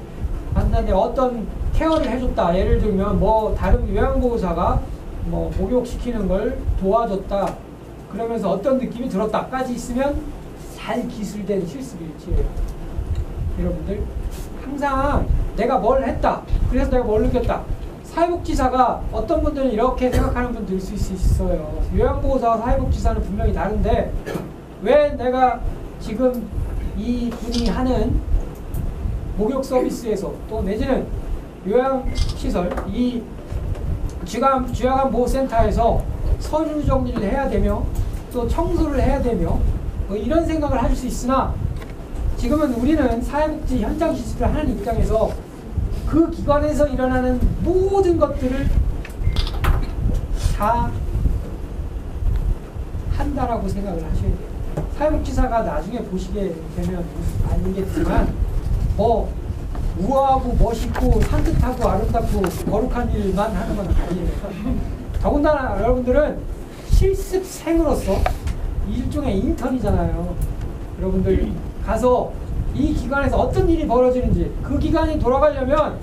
환자인데 어떤 케어를 해줬다. 예를 들면 뭐 다른 요양보호사가 뭐 목욕시키는 걸 도와줬다. 그러면서 어떤 느낌이 들었다까지 있으면 잘 기술된 실습일지예요. 여러분들 항상 내가 뭘 했다. 그래서 내가 뭘 느꼈다. 사회복지사가 어떤 분들은 이렇게 생각하는 분도 있을 수 있어요. 요양보호사와 사회복지사는 분명히 다른데 왜 내가 지금 이 분이 하는 목욕 서비스에서 또 내지는 요양시설 이 주야간보호센터에서 서류 정리를 해야 되며 또 청소를 해야 되며 뭐 이런 생각을 할 수 있으나 지금은 우리는 사회복지 현장 실습을 하는 입장에서 그 기관에서 일어나는 모든 것들을 다 한다라고 생각을 하셔야 돼요. 사회복지사가 나중에 보시게 되면 알겠지만 뭐 우아하고 멋있고 산뜻하고 아름답고 거룩한 일만 하는 건 아니에요. 더군다나 여러분들은 실습생으로서 일종의 인턴이잖아요. 여러분들 가서 이 기관에서 어떤 일이 벌어지는지 그 기관이 돌아가려면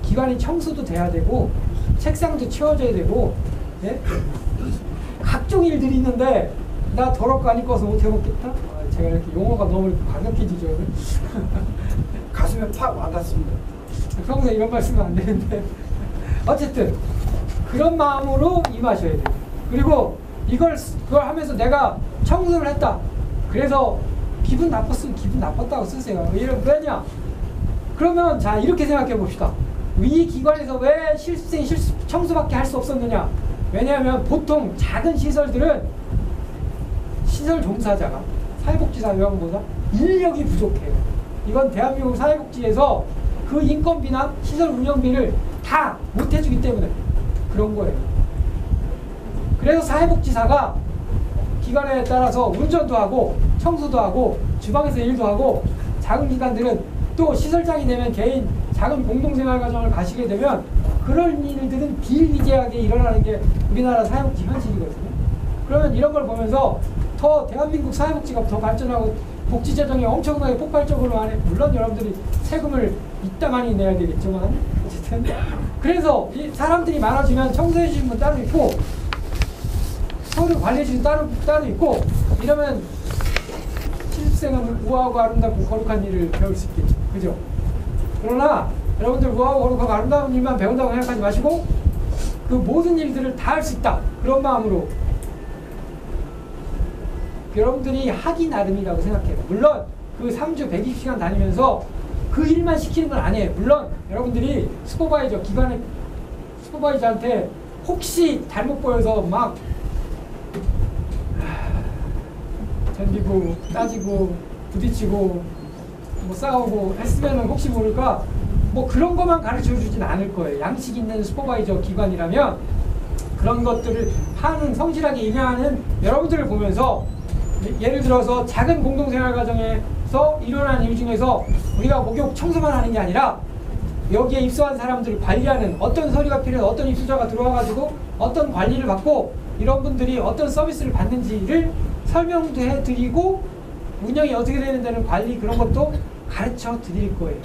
기관이 청소도 돼야 되고 책상도 치워져야 되고 예? 각종 일들이 있는데 나 더럽고 안 입고서 못 해먹겠다? 제가 이렇게 용어가 너무 과격해지죠. 가슴에 팍 와닿습니다. 평소에 이런 말 쓰면 안 되는데 어쨌든 그런 마음으로 임하셔야 돼요. 그리고 그걸 하면서 내가 청소를 했다. 그래서 기분 나빴으면 기분 나빴다고 쓰세요. 왜냐? 그러면 자 이렇게 생각해 봅시다. 이 기관에서 왜 실습생이 청소밖에 할 수 없었느냐? 왜냐하면 보통 작은 시설들은 시설 종사자가 사회복지사, 요양보호사 인력이 부족해요. 이건 대한민국 사회복지에서 그 인건비나 시설 운영비를 다 못해주기 때문에 그런 거예요. 그래서 사회복지사가 기관에 따라서 운전도 하고 청소도 하고 주방에서 일도 하고 작은 기관들은 또 시설장이 되면 개인 작은 공동생활과정을 가시게 되면 그런 일들은 비일비재하게 일어나는 게 우리나라 사회복지 현실이거든요. 그러면 이런 걸 보면서 더 대한민국 사회복지가 더 발전하고 복지재정이 엄청나게 폭발적으로 하네. 물론 여러분들이 세금을 이따 많이 내야 되겠지만 어쨌든 그래서 이 사람들이 많아지면 청소해 주시는 분 따로 있고 서류 관리해 주시는 따로 있고 이러면 실습생은 우아하고 아름답고 거룩한 일을 배울 수 있겠죠. 그죠? 그러나 여러분들 우아하고 거룩하고 아름다운 일만 배운다고 생각하지 마시고 그 모든 일들을 다 할 수 있다. 그런 마음으로 여러분들이 하기 나름이라고 생각해요. 물론 그 3주 120시간 다니면서 그 일만 시키는 건 아니에요. 물론 여러분들이 기관의 슈퍼바이저한테 혹시 잘못 보여서 막 덤비고 따지고 부딪히고 뭐 싸우고 했으면 혹시 모를까 뭐 그런 것만 가르쳐 주진 않을 거예요. 양식 있는 슈퍼바이저 기관이라면 그런 것들을 하는 성실하게 임하는 여러분들을 보면서 예를 들어서 작은 공동생활 과정에서 일어나는 일 중에서 우리가 목욕 청소만 하는 게 아니라 여기에 입소한 사람들을 관리하는 어떤 서류가 필요해서 어떤 입소자가 들어와가지고 어떤 관리를 받고 이런 분들이 어떤 서비스를 받는지를 설명도 해드리고 운영이 어떻게 되는 데는 관리 그런 것도 가르쳐 드릴 거예요.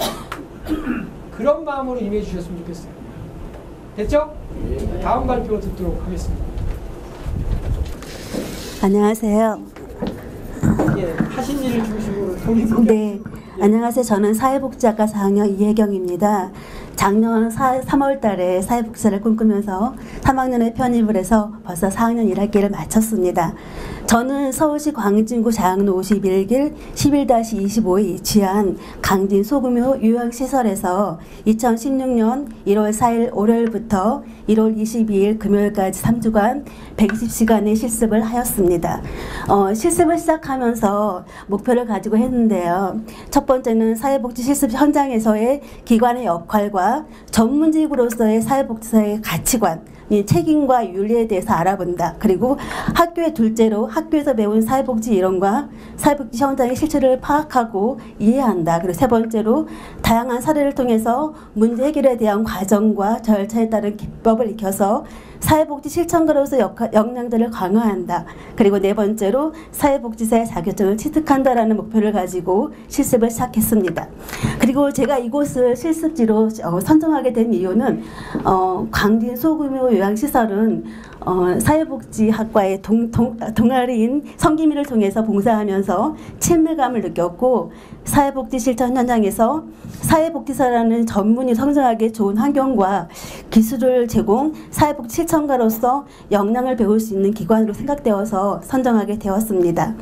그런 마음으로 임해 주셨으면 좋겠어요. 됐죠? 다음 발표 듣도록 하겠습니다. 안녕하세요. 예, 하신 일을 중심으로 통일구경. 네, 안녕하세요. 저는 사회복지학과 4학년 이혜경입니다. 작년 3월 달에 사회복지사를 꿈꾸면서 3학년에 편입을 해서 벌써 4학년 1학기를 마쳤습니다. 저는 서울시 광진구 자양로 51길 11-25에 위치한 강진 소규모 요양시설에서 2016년 1월 4일 월요일부터 1월 22일 금요일까지 3주간 120시간의 실습을 하였습니다. 실습을 시작하면서 목표를 가지고 했는데요. 첫 번째는 사회복지 실습 현장에서의 기관의 역할과 전문직으로서의 사회복지사의 가치관, 책임과 윤리에 대해서 알아본다. 그리고 학교의 둘째로 학교에서 배운 사회복지 이론과 사회복지 현장의 실체를 파악하고 이해한다. 그리고 세 번째로 다양한 사례를 통해서 문제 해결에 대한 과정과 절차에 따른 기법을 익혀서 사회복지 실천가로서 역량들을 강화한다. 그리고 네 번째로 사회복지사의 자격증을 취득한다라는 목표를 가지고 실습을 시작했습니다. 그리고 제가 이곳을 실습지로 선정하게 된 이유는 광진 소규모 요양시설은 사회복지학과의 동아리인 성기미를 통해서 봉사하면서 친밀감을 느꼈고 사회복지 실천 현장에서 사회복지사라는 전문이 성장하기 좋은 환경과 기술을 제공, 사회복지 실천가로서 역량을 배울 수 있는 기관으로 생각되어서 선정하게 되었습니다.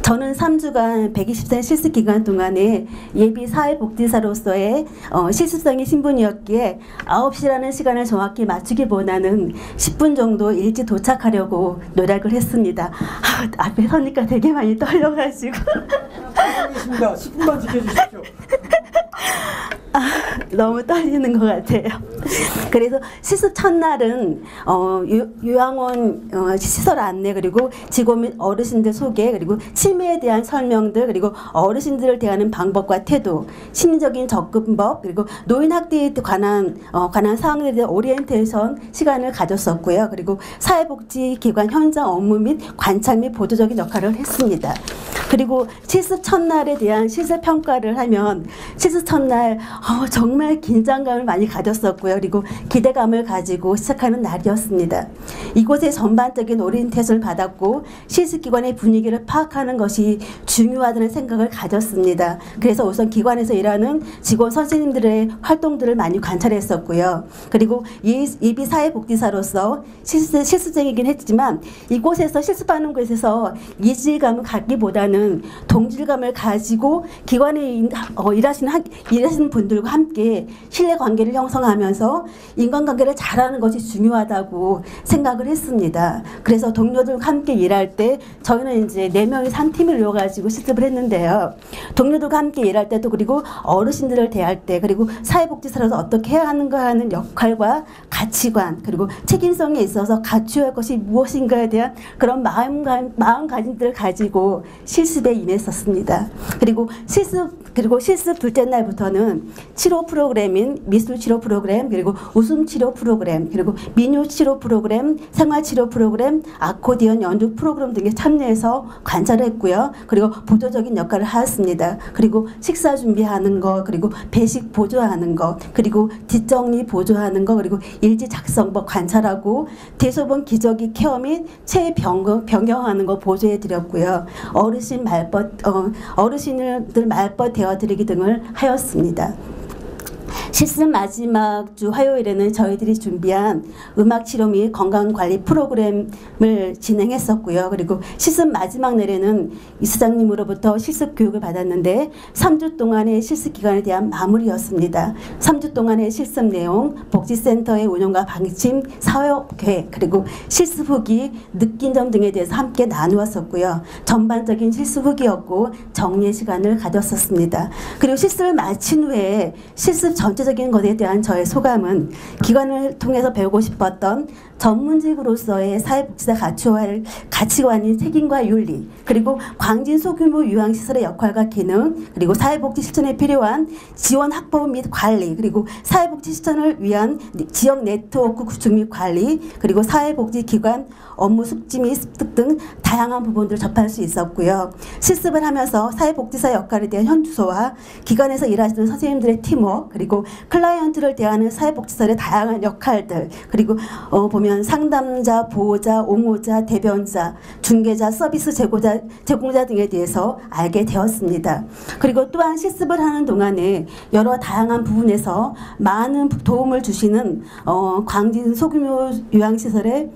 저는 3주간 120세 실습 기간 동안에 예비 사회복지사로서의 실습생의 신분이었기에 9시라는 시간을 정확히 맞추기보다는 10분 정도 일찍 도착하려고 노력을 했습니다. 앞에 서니까 되게 많이 떨려가지고 알겠습니다. 10분만 지켜주십시오. 너무 떨리는 것 같아요. 그래서 실습 첫날은 요양원 시설 안내, 그리고 직원 및 어르신들 소개, 그리고 치매에 대한 설명들, 그리고 어르신들을 대하는 방법과 태도, 심리적인 접근법, 그리고 노인 학대에 관한 사항들에 대한 오리엔테이션 시간을 가졌었고요. 그리고 사회복지기관 현장 업무 및 관찰 및 보조적인 역할을 했습니다. 그리고 실습 첫날에 대한 실습 평가를 하면 실습 첫날 정말 긴장감을 많이 가졌었고요. 그리고 기대감을 가지고 시작하는 날이었습니다. 이곳에 전반적인 오리엔테이션을 받았고 실습기관의 분위기를 파악하는 것이 중요하다는 생각을 가졌습니다. 그래서 우선 기관에서 일하는 직원 선생님들의 활동들을 많이 관찰했었고요. 그리고 예비 사회복지사로서 실습생이긴 했지만 이곳에서 실습하는 곳에서 이질감을 갖기보다는 동질감을 가지고 기관에 일하시는 분들과 함께 신뢰관계를 형성하면서 인간관계를 잘하는 것이 중요하다고 생각을 했습니다. 그래서 동료들과 함께 일할 때 저희는 이제 4명이 3팀을 이루어가지고 실습을 했는데요. 동료들과 함께 일할 때도, 그리고 어르신들을 대할 때, 그리고 사회복지사로서 어떻게 해야 하는가 하는 역할과 가치관, 그리고 책임성에 있어서 갖춰야 할 것이 무엇인가에 대한 그런 마음가짐들을 가지고 실습에 임했었습니다. 그리고 실습 둘째 날부터는 치료 프로그램인 미술 치료 프로그램, 그리고 웃음 치료 프로그램, 그리고 민요 치료 프로그램, 생활 치료 프로그램, 아코디언 연주 프로그램 등에 참여해서 관찰을 했고요. 그리고 보조적인 역할을 하였습니다. 그리고 식사 준비하는 거, 그리고 배식 보조하는 거, 그리고 뒷정리 보조하는 거, 그리고 일지 작성법 관찰하고 대소변 기저귀 케어 및 체위 변경하는 거 보조해 드렸고요. 어르신들 말벗 대어드리기 등을 하였습니다. 실습 마지막 주 화요일에는 저희들이 준비한 음악치료 및 건강관리 프로그램을 진행했었고요. 그리고 실습 마지막 날에는 이수장님으로부터 실습 교육을 받았는데 3주 동안의 실습 기간에 대한 마무리였습니다. 3주 동안의 실습 내용, 복지센터의 운영과 방침, 사업계획, 그리고 실습 후기, 느낀 점 등에 대해서 함께 나누었었고요. 전반적인 실습 후기였고 정리의 시간을 가졌었습니다. 그리고 실습을 마친 후에 실습 전체적인 것에 대한 저의 소감은 기관을 통해서 배우고 싶었던 전문직으로서의 사회복지사 갖춰야 할 가치관인 책임과 윤리, 그리고 광진 소규모 요양시설의 역할과 기능, 그리고 사회복지 실천에 필요한 지원 확보 및 관리, 그리고 사회복지 실천을 위한 지역 네트워크 구축 및 관리, 그리고 사회복지기관 업무 숙지 및 습득 등 다양한 부분들을 접할 수 있었고요. 실습을 하면서 사회복지사 역할에 대한 현주소와 기관에서 일하시는 선생님들의 팀워크, 그리고 클라이언트를 대하는 사회복지사의 다양한 역할들, 그리고 보면 상담자, 보호자, 옹호자, 대변자, 중개자, 서비스 제공자 등에 대해서 알게 되었습니다. 그리고 또한 실습을 하는 동안에 여러 다양한 부분에서 많은 도움을 주시는 광진 소규모 요양시설의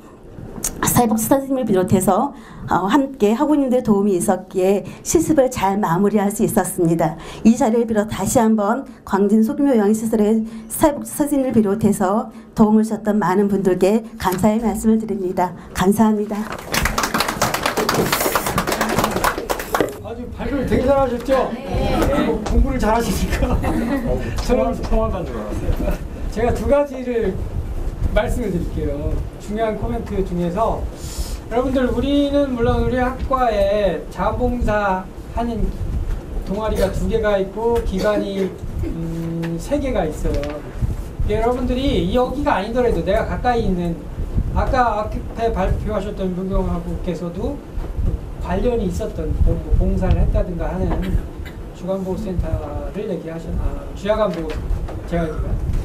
사회복지사 선생님을 비롯해서 함께 학우님들의 도움이 있었기에 실습을 잘 마무리할 수 있었습니다. 이 자리를 빌어 다시 한번 광진 소규모 요양시설의 사회복지사 선생님을 비롯해서 도움을 주셨던 많은 분들께 감사의 말씀을 드립니다. 감사합니다. 아주 발표를 되게 잘하셨죠? 공부를 잘하시니까. 저는 통화한 줄 알았어요. 제가 두 가지를 말씀을 드릴게요. 중요한 코멘트 중에서 여러분들, 우리는 물론 우리 학과에 자원봉사 하는 동아리가 2개가 있고 기관이 3개가 있어요. 여러분들이 여기가 아니더라도 내가 가까이 있는, 아까 앞에 발표하셨던 문경학부께서도 관련이 있었던 봉사를 했다든가 하는 주간보호센터를 주야간보호 재활기관.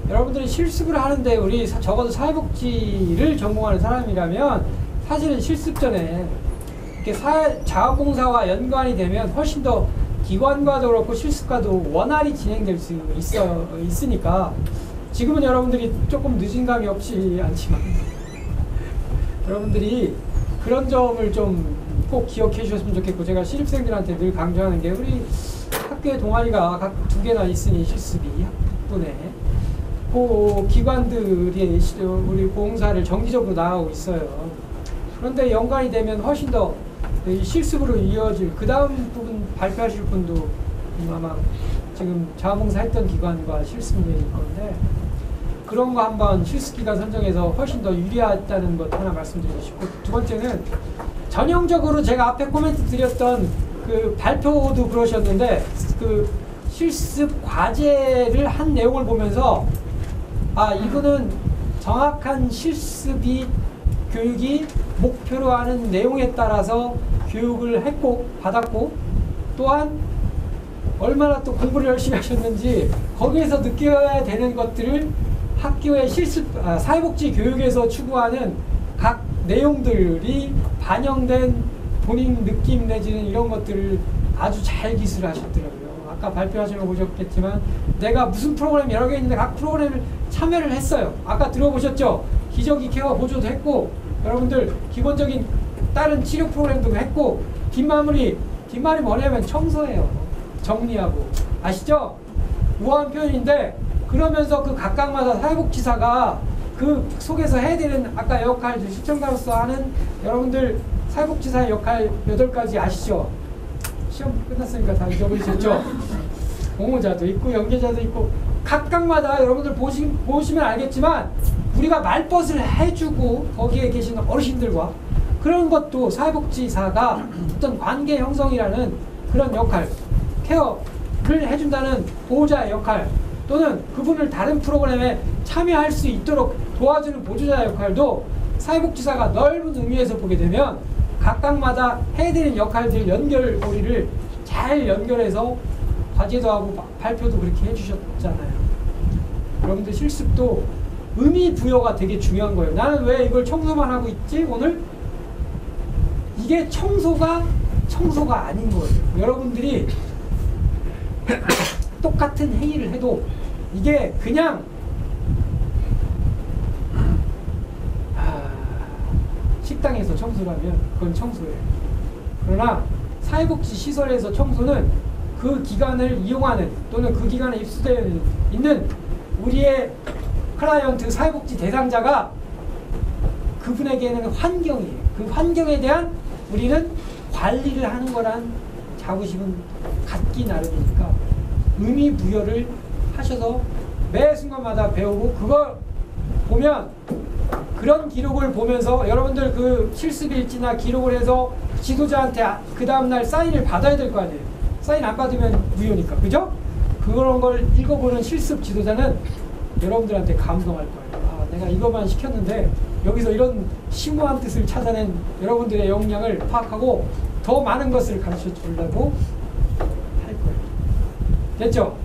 여러분들이 실습을 하는데 우리 적어도 사회복지를 전공하는 사람이라면 사실은 실습 전에 이렇게 자원봉사와 연관이 되면 훨씬 더 기관과도 그렇고 실습과도 원활히 진행될 수 있으니까 지금은 여러분들이 조금 늦은 감이 없지 않지만 여러분들이 그런 점을 좀 꼭 기억해 주셨으면 좋겠고, 제가 신입생들한테 늘 강조하는 게 우리 학교에 동아리가 각 2개나 있으니 실습이 학분에 그 기관들이 우리 봉사를 정기적으로 나가고 있어요. 그런데 연관이 되면 훨씬 더 실습으로 이어질, 그 다음 부분 발표하실 분도 아마 지금 자원봉사 했던 기관과 실습일 건데, 그런 거 한번 실습기간 선정해서 훨씬 더 유리하다는 것 하나 말씀드리고 싶고, 두 번째는 전형적으로 제가 앞에 코멘트 드렸던 그 발표도 그러셨는데, 그 실습 과제를 한 내용을 보면서 이거는 정확한 실습이 교육이 목표로 하는 내용에 따라서 교육을 받았고, 또한 얼마나 또 공부를 열심히 하셨는지 거기에서 느껴야 되는 것들을 학교의 사회복지 교육에서 추구하는 각 내용들이 반영된 본인 느낌 내지는 이런 것들을 아주 잘 기술을 하셨더라고요. 아까 발표하시는 거 보셨겠지만 내가 무슨 프로그램 여러 개 있는데 각 프로그램을 참여를 했어요. 아까 들어보셨죠? 기저귀 케어 보조도 했고, 여러분들 기본적인 다른 치료 프로그램도 했고, 뒷말이 뭐냐면 청소예요. 정리하고. 아시죠? 우아한 표현인데, 그러면서 그 각각마다 사회복지사가 그 속에서 해야 되는 아까 역할들, 시청자로서 하는 여러분들 사회복지사의 역할 8가지 아시죠? 시험 끝났으니까 다 잊어버리셨죠? 옹호자도 있고 연계자도 있고, 각각마다 여러분들 보시면 알겠지만 우리가 말벗을 해주고 거기에 계시는 어르신들과 그런 것도 사회복지사가 어떤 관계 형성이라는 그런 역할, 케어를 해준다는 보호자의 역할, 또는 그분을 다른 프로그램에 참여할 수 있도록 도와주는 보조자의 역할도 사회복지사가 넓은 의미에서 보게 되면 각각마다 해야 되는 역할들 연결고리를 잘 연결해서 과제도 하고 발표도 그렇게 해주셨잖아요. 여러분들 실습도 의미 부여가 되게 중요한 거예요. 나는 왜 이걸 청소만 하고 있지 오늘? 이게 청소가 아닌 거예요. 여러분들이 똑같은 행위를 해도 이게 그냥 식당에서 청소를 하면 그건 청소예요. 그러나 사회복지 시설에서 청소는 그 기관을 이용하는 또는 그 기관에 입수되어 있는 우리의 클라이언트 사회복지 대상자가 그분에게는 환경이에요. 그 환경에 대한 우리는 관리를 하는 거란 자부심은 갖기 나름이니까 의미 부여를 하셔서 매 순간마다 배우고, 그걸 보면 그런 기록을 보면서 여러분들 그 실습일지나 기록을 해서 지도자한테 그 다음날 사인을 받아야 될 거 아니에요. 사인 안 받으면 무효니까. 그죠? 그런 걸 읽어보는 실습 지도자는 여러분들한테 감동할 거예요. 아, 내가 이것만 시켰는데 여기서 이런 심오한 뜻을 찾아낸 여러분들의 역량을 파악하고 더 많은 것을 가르쳐 주려고 할 거예요. 됐죠?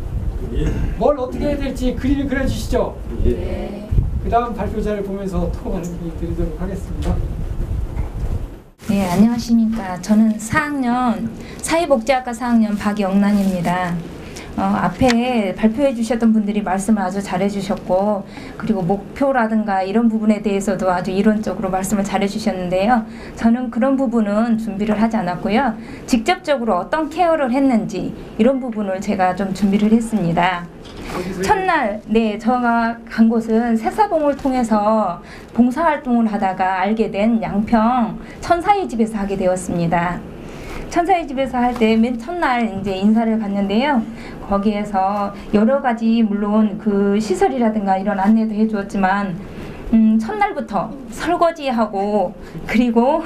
뭘 어떻게 해야 될지 그림을 그려주시죠? 그 다음 발표자를 보면서 또 말씀을 드리도록 하겠습니다. 네, 안녕하십니까. 저는 4학년 사회복지학과 4학년 박영란입니다. 앞에 발표해 주셨던 분들이 말씀을 아주 잘해 주셨고, 그리고 목표라든가 이런 부분에 대해서도 아주 이론적으로 말씀을 잘해 주셨는데요. 저는 그런 부분은 준비를 하지 않았고요. 직접적으로 어떤 케어를 했는지 이런 부분을 제가 좀 준비를 했습니다. 첫날, 네, 제가 간 곳은 새사봉을 통해서 봉사활동을 하다가 알게 된 양평 천사의 집에서 하게 되었습니다. 천사의 집에서 할 때 맨 첫날 이제 인사를 받는데요. 거기에서 여러 가지 물론 그 시설이라든가 이런 안내도 해주었지만 첫날부터 설거지하고 그리고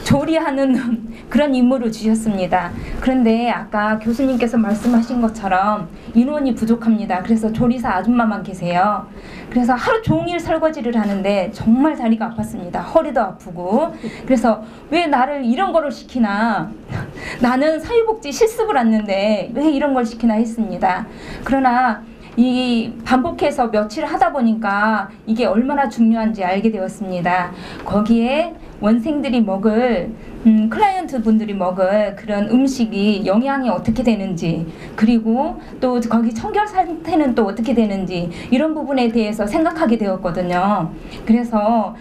조리하는 그런 임무를 주셨습니다. 그런데 아까 교수님께서 말씀하신 것처럼 인원이 부족합니다. 그래서 조리사 아줌마만 계세요. 그래서 하루 종일 설거지를 하는데 정말 다리가 아팠습니다. 허리도 아프고. 그래서 왜 나를 이런 거를 시키나, 나는 사회복지 실습을 왔는데 왜 이런 걸 시키나 했습니다. 그러나 이 반복해서 며칠 하다 보니까 이게 얼마나 중요한지 알게 되었습니다. 거기에 원생들이 먹을 클라이언트 분들이 먹을 그런 음식이 영양이 어떻게 되는지, 그리고 또 거기 청결 상태는 또 어떻게 되는지 이런 부분에 대해서 생각하게 되었거든요. 그래서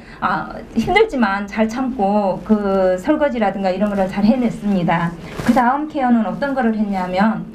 힘들지만 잘 참고 그 설거지라든가 이런 거를 잘 해냈습니다. 그 다음 케어는 어떤 거를 했냐면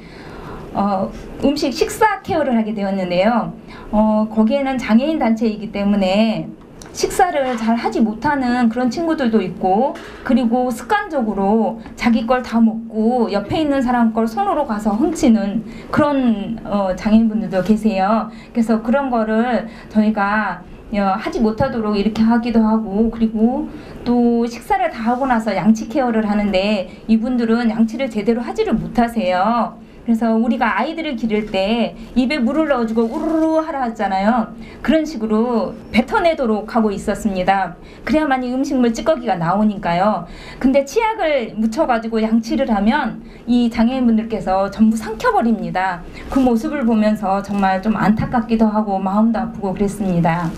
식사 케어를 하게 되었는데요. 거기에는 장애인 단체이기 때문에 식사를 잘 하지 못하는 그런 친구들도 있고, 그리고 습관적으로 자기 걸 다 먹고 옆에 있는 사람 걸 손으로 가서 훔치는 그런 장애인분들도 계세요. 그래서 그런 거를 저희가 하지 못하도록 이렇게 하기도 하고, 그리고 또 식사를 다 하고 나서 양치 케어를 하는데 이분들은 양치를 제대로 하지를 못하세요. 그래서 우리가 아이들을 기를 때 입에 물을 넣어주고 우르르 하라 하잖아요. 그런 식으로 뱉어내도록 하고 있었습니다. 그래야만 이 음식물 찌꺼기가 나오니까요. 근데 치약을 묻혀가지고 양치를 하면 이 장애인분들께서 전부 삼켜버립니다. 그 모습을 보면서 정말 좀 안타깝기도 하고 마음도 아프고 그랬습니다.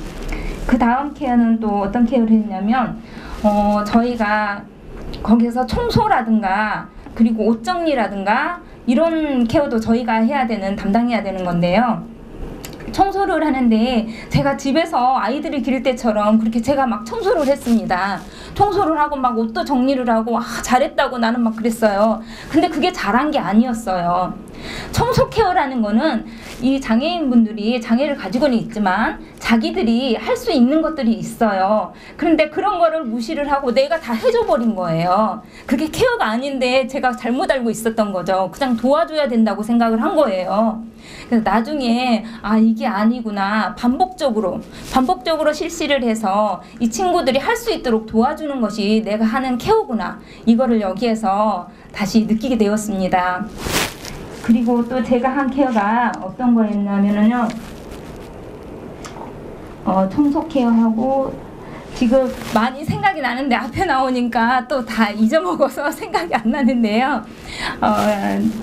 그 다음 케어는 또 어떤 케어를 했냐면 저희가 거기서 청소라든가 그리고 옷 정리라든가 이런 케어도 저희가 담당해야 되는 건데요. 청소를 하는데 제가 집에서 아이들을 기를 때처럼 그렇게 제가 막 청소를 했습니다. 청소를 하고 막 옷도 정리를 하고 잘했다고 나는 막 그랬어요. 근데 그게 잘한 게 아니었어요. 청소 케어라는 거는 이 장애인분들이 장애를 가지고는 있지만 자기들이 할 수 있는 것들이 있어요. 그런데 그런 거를 무시를 하고 내가 다 해줘 버린 거예요. 그게 케어가 아닌데 제가 잘못 알고 있었던 거죠. 그냥 도와줘야 된다고 생각을 한 거예요. 그래서 나중에 이게 아니구나, 반복적으로 실시를 해서 이 친구들이 할 수 있도록 도와주는 것이 내가 하는 케어구나, 이거를 여기에서 다시 느끼게 되었습니다. 그리고 또 제가 한 케어가 어떤 거였냐면요, 청소 케어하고 지금 많이 생각이 나는데 앞에 나오니까 또 다 잊어먹어서 생각이 안 나는데요.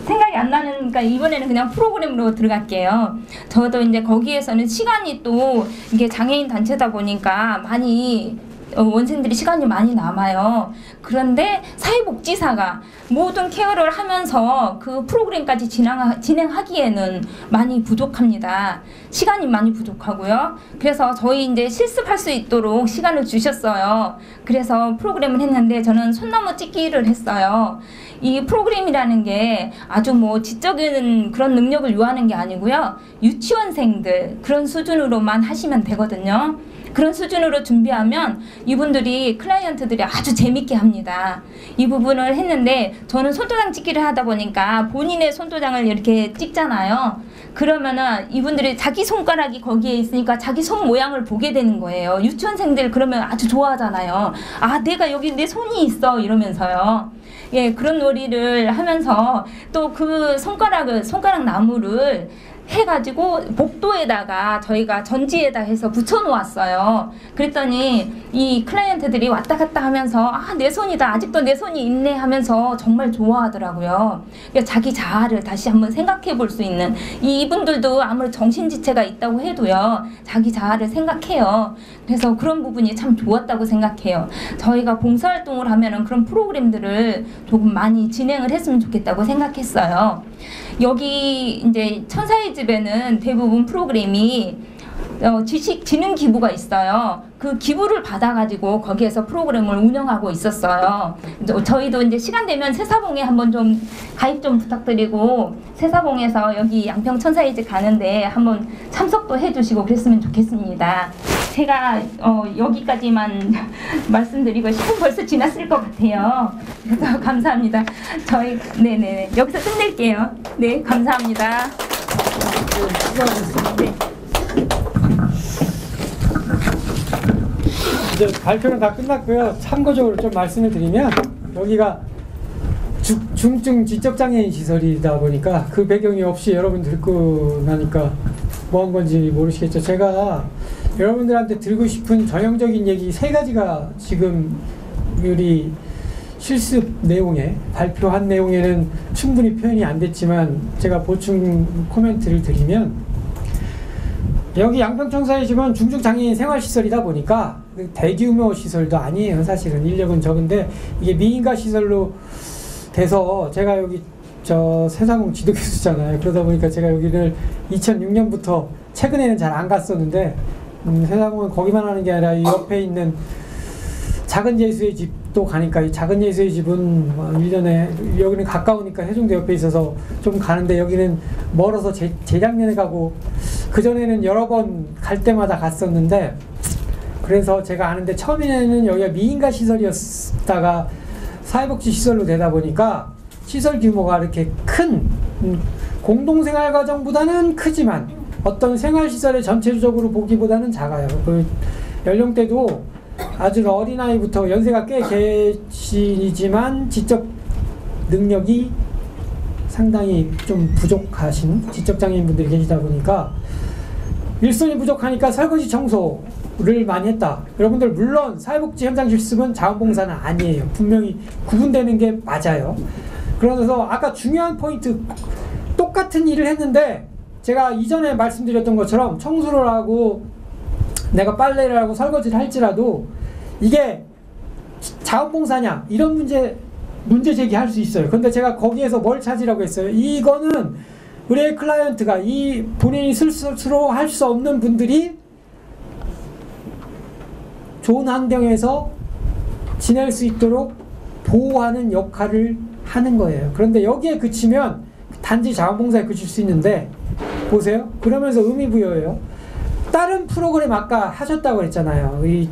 생각이 안 나니까 이번에는 그냥 프로그램으로 들어갈게요. 저도 이제 거기에서는 시간이 또 이게 장애인 단체다 보니까 많이 원생들이 시간이 많이 남아요. 그런데 사회복지사가 모든 케어를 하면서 그 프로그램까지 진행하기에는 많이 부족합니다. 시간이 많이 부족하고요. 그래서 저희 이제 실습할 수 있도록 시간을 주셨어요. 그래서 프로그램을 했는데 저는 손나무 찍기를 했어요. 이 프로그램이라는 게 아주 뭐 지적인 그런 능력을 요하는 게 아니고요. 유치원생들 그런 수준으로만 하시면 되거든요. 그런 수준으로 준비하면 이분들이 클라이언트들이 아주 재밌게 합니다. 이 부분을 했는데 저는 손도장 찍기를 하다 보니까 본인의 손도장을 이렇게 찍잖아요. 그러면은 이분들이 자기 손가락이 거기에 있으니까 자기 손 모양을 보게 되는 거예요. 유치원생들 그러면 아주 좋아하잖아요. 아, 내가 여기 내 손이 있어 이러면서요. 예, 그런 놀이를 하면서 또 그 손가락 나무를 해가지고 복도에다가 저희가 전지에다 해서 붙여놓았어요. 그랬더니 이 클라이언트들이 왔다 갔다 하면서 아, 내 손이다, 아직도 내 손이 있네 하면서 정말 좋아하더라고요. 그러니까 자기 자아를 다시 한번 생각해 볼 수 있는, 이분들도 아무리 정신지체가 있다고 해도요 자기 자아를 생각해요. 그래서 그런 부분이 참 좋았다고 생각해요. 저희가 봉사활동을 하면은 그런 프로그램들을 조금 많이 진행을 했으면 좋겠다고 생각했어요. 여기 이제 천사의 집에는 대부분 프로그램이 지식 지능 기부가 있어요. 그 기부를 받아가지고 거기에서 프로그램을 운영하고 있었어요. 저희도 이제 시간 되면 세사봉에 한번 좀 가입 좀 부탁드리고 세사봉에서 여기 양평 천사의 집 가는데 한번 참석도 해주시고 그랬으면 좋겠습니다. 제가 여기까지만 말씀드리고 10분 벌써 지났을 것 같아요. 그래서 감사합니다. 저희 네네 여기서 끝낼게요. 네, 감사합니다. 네. 이제 발표는 다 끝났고요. 참고적으로 좀 말씀을 드리면 여기가 중증 지적장애인 시설이다 보니까 그 배경이 없이 여러분 듣고 나니까 뭐 한 건지 모르시겠죠. 제가 여러분들한테 드리고 싶은 전형적인 얘기 3가지가 지금 우리 실습 내용에 발표한 내용에는 충분히 표현이 안 됐지만 제가 보충 코멘트를 드리면, 여기 양평천사의 집은 중증장애인 생활시설이다 보니까 대규모 시설도 아니에요. 사실은 인력은 적은데 이게 미인가 시설로 돼서, 제가 여기 저 세사봉 지도교수잖아요. 그러다 보니까 제가 여기를 2006년부터 최근에는 잘 안 갔었는데 세사봉은 거기만 하는 게 아니라 이 옆에 있는 작은 예수의 집도 가니까, 이 작은 예수의 집은 1년에 여기는 가까우니까 해종대 옆에 있어서 좀 가는데 여기는 멀어서 재작년에 가고 그전에는 여러 번 갈 때마다 갔었는데, 그래서 제가 아는데 처음에는 여기가 미인가 시설이었다가 사회복지 시설로 되다 보니까 시설 규모가 이렇게 큰 공동생활과정보다는 크지만 어떤 생활시설의 전체적으로 보기보다는 작아요. 그 연령대도 아주 어린아이부터 연세가 꽤 계시지만 지적 능력이 상당히 좀 부족하신 지적장애인분들이 계시다 보니까 일손이 부족하니까 설거지 청소를 많이 했다. 여러분들 물론 사회복지 현장 실습은 자원봉사는 아니에요. 분명히 구분되는 게 맞아요. 그러면서 아까 중요한 포인트, 똑같은 일을 했는데 제가 이전에 말씀드렸던 것처럼 청소를 하고 내가 빨래를 하고 설거지를 할지라도 이게 자원봉사냐 이런 문제 제기할 수 있어요. 근데 제가 거기에서 뭘 찾으라고 했어요? 이거는 우리의 클라이언트가 이 본인이 스스로 할 수 없는 분들이 좋은 환경에서 지낼 수 있도록 보호하는 역할을 하는 거예요. 그런데 여기에 그치면 단지 자원봉사에 그칠 수 있는데, 보세요. 그러면서 의미부여예요. 다른 프로그램 아까 하셨다고 했잖아요. 이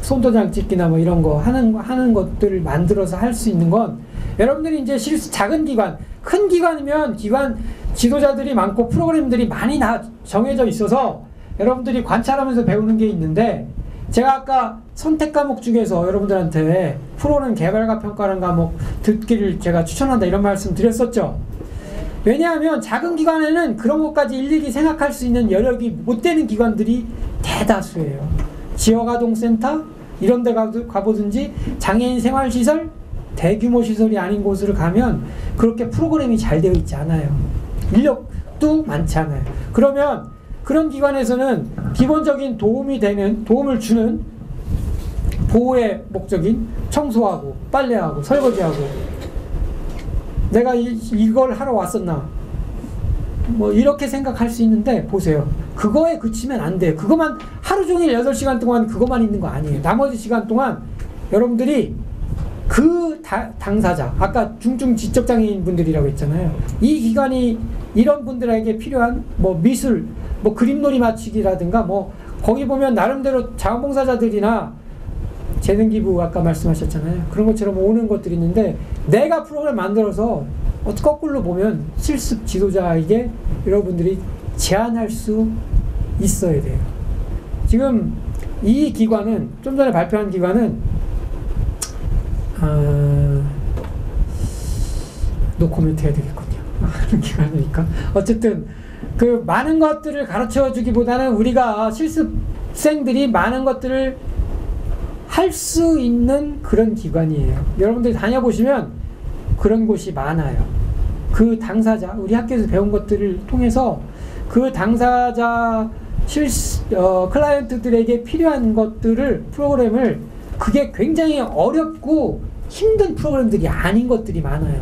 손도장 찍기나 뭐 이런 거 하는 것들을 만들어서 할 수 있는 건, 여러분들이 이제 작은 기관, 큰 기관이면 기관 지도자들이 많고 프로그램들이 많이 다 정해져 있어서 여러분들이 관찰하면서 배우는 게 있는데, 제가 아까 선택 과목 중에서 여러분들한테 프로그램 개발과 평가라는 과목 듣기를 제가 추천한다 이런 말씀 드렸었죠. 왜냐하면 작은 기관에는 그런 것까지 일일이 생각할 수 있는 여력이 못 되는 기관들이 대다수예요. 지역아동센터 이런 데 가보든지 장애인 생활시설, 대규모 시설이 아닌 곳으로 가면 그렇게 프로그램이 잘 되어 있지 않아요. 인력도 많지 않아요. 그러면 그런 기관에서는 기본적인 도움을 주는 보호의 목적인 청소하고 빨래하고 설거지하고, 내가 이걸 하러 왔었나 뭐 이렇게 생각할 수 있는데, 보세요. 그거에 그치면 안 돼요. 그것만 하루 종일 8시간 동안 그것만 있는 거 아니에요. 나머지 시간 동안 여러분들이 그 당사자, 아까 중증 지적장애인 분들이라고 했잖아요. 이 기관이 이런 분들에게 필요한 뭐 미술, 뭐 그림놀이 맞추기라든가 뭐 거기 보면 나름대로 자원봉사자들이나 재능기부 아까 말씀하셨잖아요. 그런 것처럼 오는 것들이 있는데 내가 프로그램 만들어서 거꾸로 보면 실습 지도자에게 여러분들이 제안할 수 있어야 돼요. 지금 이 기관은 좀 전에 발표한 기관은 노코멘트 해야 되겠군요. 하는 기관이니까. 어쨌든 그 많은 것들을 가르쳐 주기보다는 우리가 실습생들이 많은 것들을 할 수 있는 그런 기관이에요. 여러분들이 다녀보시면 그런 곳이 많아요. 그 당사자, 우리 학교에서 배운 것들을 통해서 그 당사자 클라이언트들에게 필요한 것들을 프로그램을 그게 굉장히 어렵고 힘든 프로그램들이 아닌 것들이 많아요.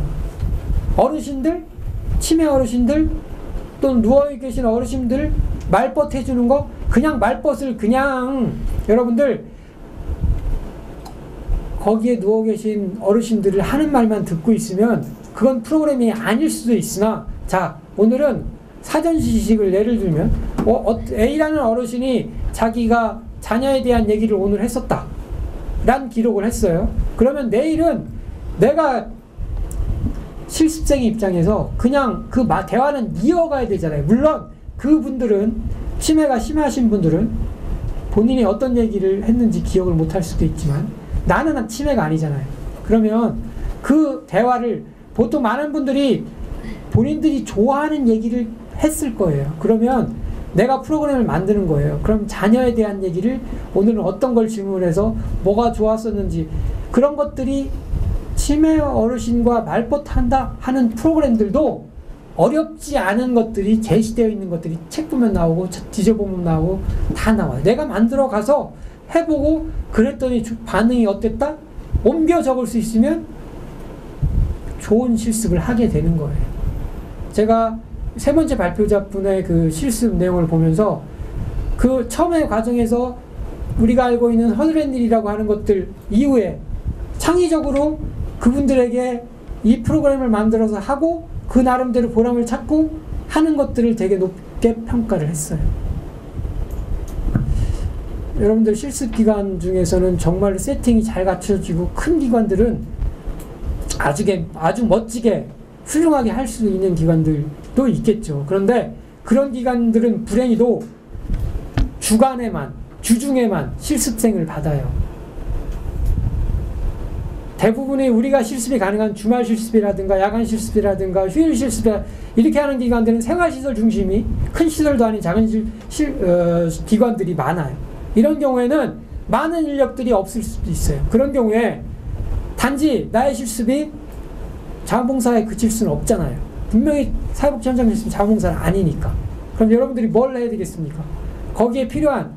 어르신들, 치매 어르신들 또는 누워 계신 어르신들 말벗 해주는 거 그냥 말벗을 그냥 여러분들 거기에 누워 계신 어르신들을 하는 말만 듣고 있으면 그건 프로그램이 아닐 수도 있으나 자 오늘은 사전 지식을 예를 들면 A라는 어르신이 자기가 자녀에 대한 얘기를 오늘 했었다 란 기록을 했어요. 그러면 내일은 내가 실습생의 입장에서 그냥 그 대화는 이어가야 되잖아요. 물론 그분들은 치매가 심하신 분들은 본인이 어떤 얘기를 했는지 기억을 못할 수도 있지만 나는 치매가 아니잖아요. 그러면 그 대화를 보통 많은 분들이 본인들이 좋아하는 얘기를 했을 거예요. 그러면 내가 프로그램을 만드는 거예요. 그럼 자녀에 대한 얘기를 오늘은 어떤 걸 질문해서 뭐가 좋았었는지 그런 것들이 치매 어르신과 말벗한다 하는 프로그램들도 어렵지 않은 것들이 제시되어 있는 것들이 책 보면 나오고 뒤져보면 나오고 다 나와요. 내가 만들어 가서 해보고 그랬더니 반응이 어땠다? 옮겨 적을 수 있으면 좋은 실습을 하게 되는 거예요. 제가 세 번째 발표자분의 그 실습 내용을 보면서 그 처음의 과정에서 우리가 알고 있는 허드렛일이라고 하는 것들 이후에 창의적으로 그분들에게 이 프로그램을 만들어서 하고 그 나름대로 보람을 찾고 하는 것들을 되게 높게 평가를 했어요. 여러분들 실습기관 중에서는 정말 세팅이 잘 갖춰지고 큰 기관들은 아주 멋지게 훌륭하게 할 수 있는 기관들도 있겠죠. 그런데 그런 기관들은 불행히도 주중에만 실습생을 받아요. 대부분의 우리가 실습이 가능한 주말 실습이라든가 야간 실습이라든가 휴일 실습 이렇게 하는 기관들은 생활시설 중심이 큰 시설도 아닌 작은 기관들이 많아요. 이런 경우에는 많은 인력들이 없을 수도 있어요. 그런 경우에 단지 나의 실습이 자원봉사에 그칠 수는 없잖아요. 분명히 사회복지 현장 실습은 자원봉사는 아니니까. 그럼 여러분들이 뭘 해야 되겠습니까? 거기에 필요한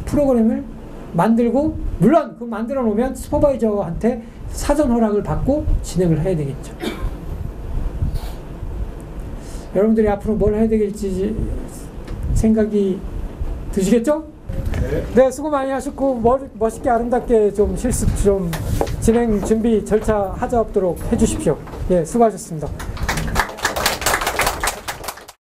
프로그램을 만들고 물론 그 만들어 놓으면 슈퍼바이저한테 사전 허락을 받고 진행을 해야 되겠죠. 여러분들이 앞으로 뭘 해야 되겠지 생각이 드시겠죠? 네, 수고 많이 하셨고 멋있게 아름답게 좀 실습 좀 진행 준비 절차 하자 없도록 해주십시오. 예, 수고하셨습니다.